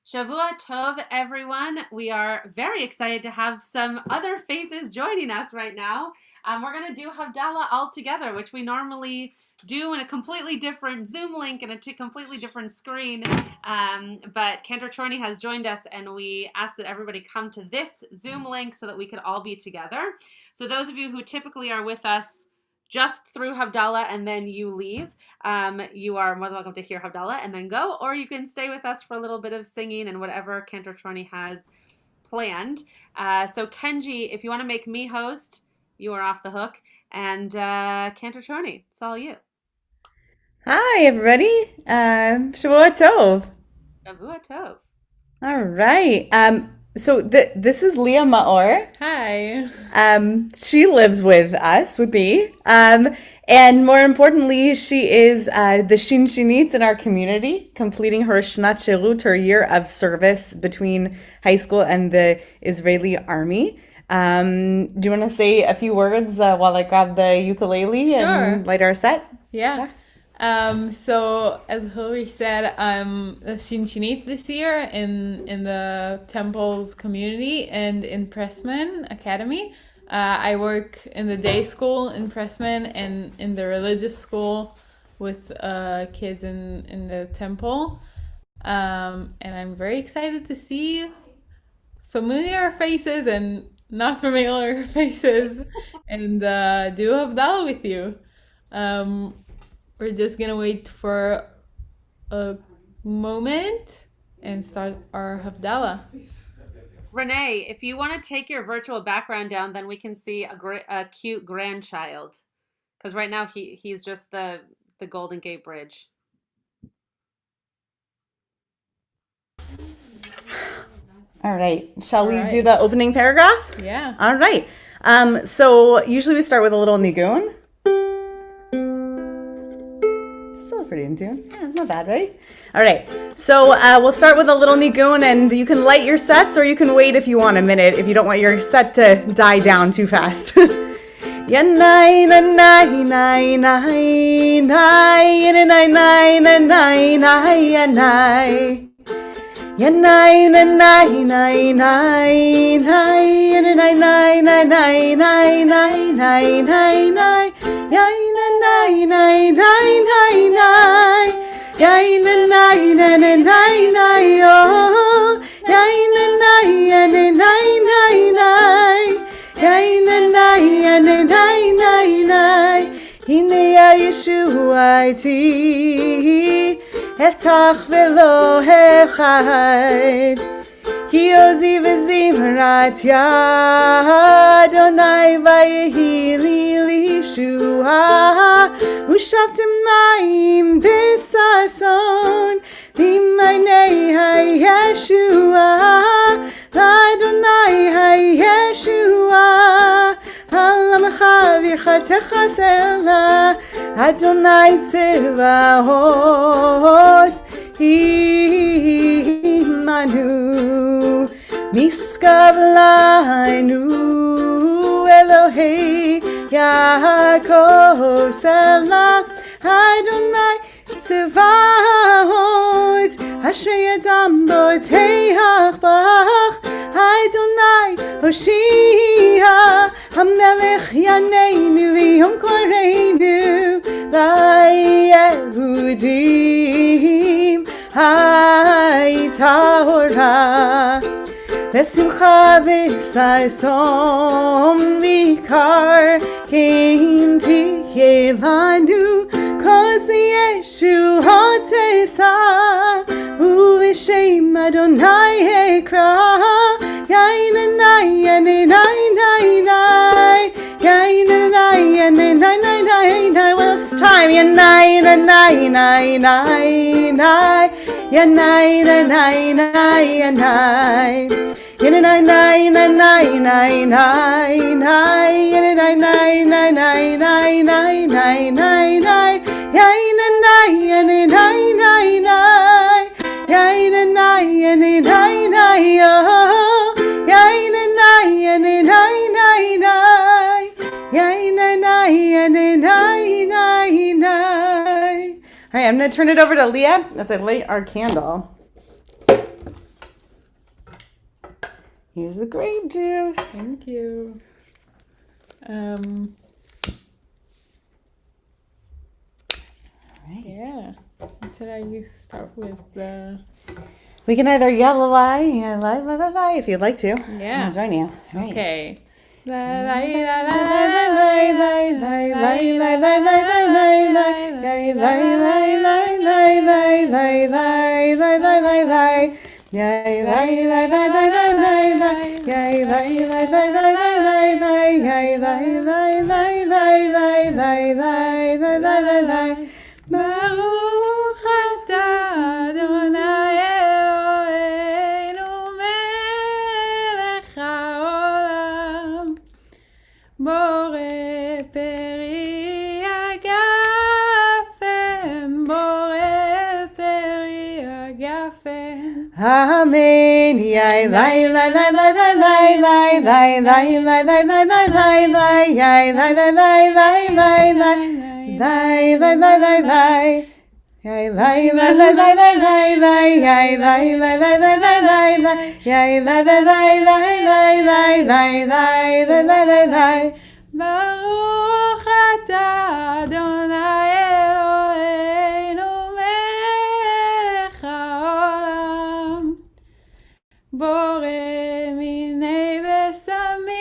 Shavua Tov, everyone. We are very excited to have some other faces joining us right now. We're going to do Havdalah all together, which we normally do in a completely different Zoom link and a completely different screen. But Cantor Chorney has joined us, and we ask that everybody come to this Zoom link so that we could all be together. So those of you who typically are with us just through Havdalah and then you leave, you are more than welcome to hear Havdalah and then go, or you can stay with us for a little bit of singing and whatever Cantor Chorney has planned. So Kenji, if you want to make me host, you are off the hook. And Cantor Chorney, it's all you. Hi, everybody. Shavua Tov. Shavua Tov. All right. So this is Leah Maor. Hi. She lives with us, with me. And more importantly, she is the Shinshinit in our community, completing her Shnat Shirut, her year of service between high school and the Israeli army. Do you want to say a few words while I grab the ukulele and light our set? Yeah. So as Hillary said, I'm a Shinshinit this year in the temple's community and in Pressman Academy. I work in the day school in Pressman and in the religious school with kids in the temple. And I'm very excited to see familiar faces and not familiar faces and do Havdalah with you. We're just gonna wait for a moment and start our Havdalah. Renee, if you want to take your virtual background down, then we can see a cute grandchild. Because right now he's just the Golden Gate Bridge. All right. Shall we do the opening paragraph? Yeah. All right. So usually we start with a little nigun. Still pretty in tune. Yeah, not bad, right? All right. So we'll start with a little nigun, and you can light your sets, or you can wait if you want a minute if you don't want your set to die down too fast. Yanai na nai nai nai nai nai nai nai nai nai nai. Yanai na nai nai nai nai nai nai nai nay nay nay nay nay nay. Yay na nay nay nay nay nay. Yay na nay na na nay nay oh. Yay na nay na nay nay nay. Yay na nay na nay nay nay. Hine ya Yeshua iti eftach velo hechad. Ki ozi v'zimrat yad Adonai vayehi li lishua Ushaftem mayim b'sason V'maynei hayeshua L'Adonai hayeshua Ha'lamcha v'irchatecha sela Adonai tzevahot Imanu Miskav lainu Elohei Yaakov Selah Adonai Tzevahot Asher yadam b'otei hachbach Adonai Hoshia Hamelech Yaneinu V'yom Koreinu LaYehudim Haytahora Besimcha v'sasom likar Kein tihelanu Kos Yeshua tesa U'v'shem Adonai ekra Yainanai yainanai nainai Yainanai yainanai nainai. Well, it's time. Yanai nanai nainai nai. Yanai nanai nai yanai. Yanai nai nanai nai nai nai. Yanai nai nai nai nai nai nai nai nai. Yainanai yainanai nainai. Yainanai yainanai nai oh. Yainanai yainanai nainai. Yainanai yainanai nainai. All right, I'm going to turn it over to Leah as I light our candle. Here's the grape juice. Thank you. Right. Yeah. Should I start with the... We can either yell a lie and lie if you'd like to. Yeah. I'll join you. All right. Okay. Baruch atah Adonai Eloheinu melech haolam Borei peri agafen Borei peri agafen Amen. Yai lai lai lai lai lai lai lai lai lai lai lai lai lai lai yai lai lai lai lai lai lai lai lai lai lai lai yai lai lai lai lai lai lai lai yai lai lai lai lai lai lai lai yai lai lai lai lai lai lai lai lai lai lai lai. Baruch atah Adonai Eloheinu melech haolam Borei minei besamim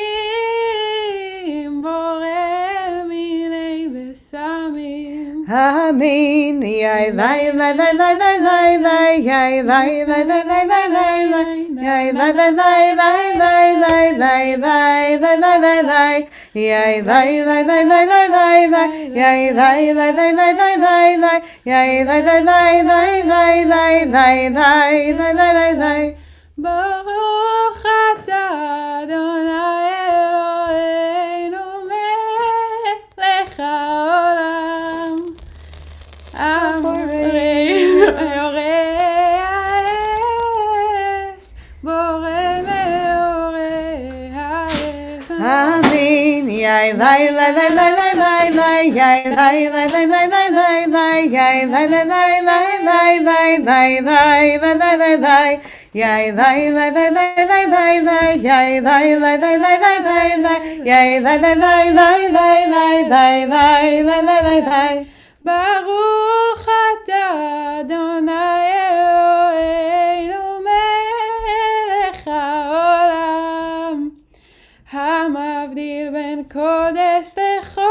Borei minei besamim Amen. Yai lai lai lai lai lai lai lai yai lai lai lai lai lai lai lai yai lai lai lai lai lai lai lai lai lai lai lai lai yai lai lai lai lai lai lai lai yai lai lai lai lai lai lai lai yai lai lai lai lai lai lai lai lai lai lai lai. Baruch atah Adonai Eloheinu melech haolam Borei ha'esh Borei meorei ha'esh. Amen. Yai lai lai lai lai lai lai lai yai lai lai lai lai lai lai lai yai lai lai lai lai lai lai lai lai lai lai lai Yay, lay, lay, lay, lay, lay, lay, lay, yay, lay, lay, lay, lay, lay, lay, lay, yay, lay, lay, lay, lay, lay, lay, lay, lay, lay, lay, lay, lay. Baruch atah Adonai Eloheinu melech haolam, hamavdil ben kodesh lechol,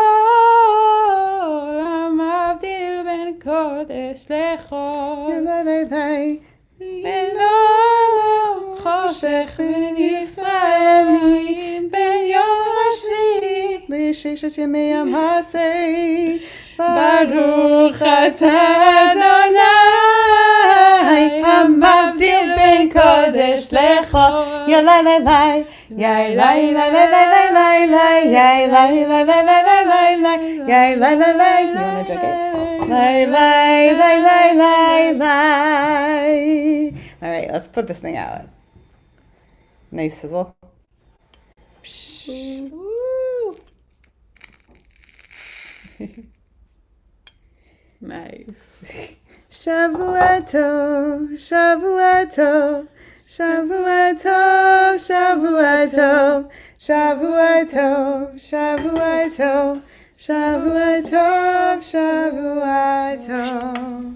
hamavdil ben kodesh lechol. בנו חושך בין ישראל עמים, בין יום השביעי לששת ימי המעשה. ברוך אתה אדוני המבדיל בין קודש לחול. יא לי לי לי, יא לי לי לי לי לי לי, יא לי לי לי לי לי לי, יא לי לי לי. You wanna joke it? Li li li li li li. All right, let's put this thing out. Nice sizzle. Woo. Nice. Shavua tov, Shavua tov, Shavua tov, Shavua tov, Shavua tov, Shavua tov, Shavua tov, Shavua tov.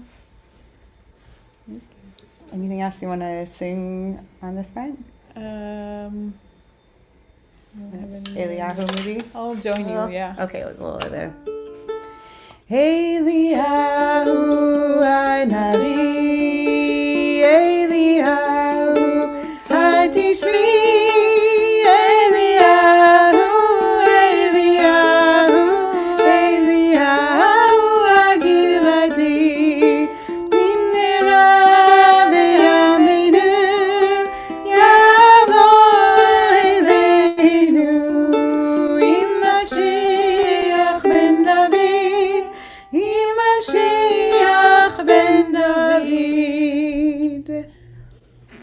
Anything else you want to sing on this front? Eliyahu maybe? I'll join you, yeah. Okay, we'll go over there. Eliyahu Hanavi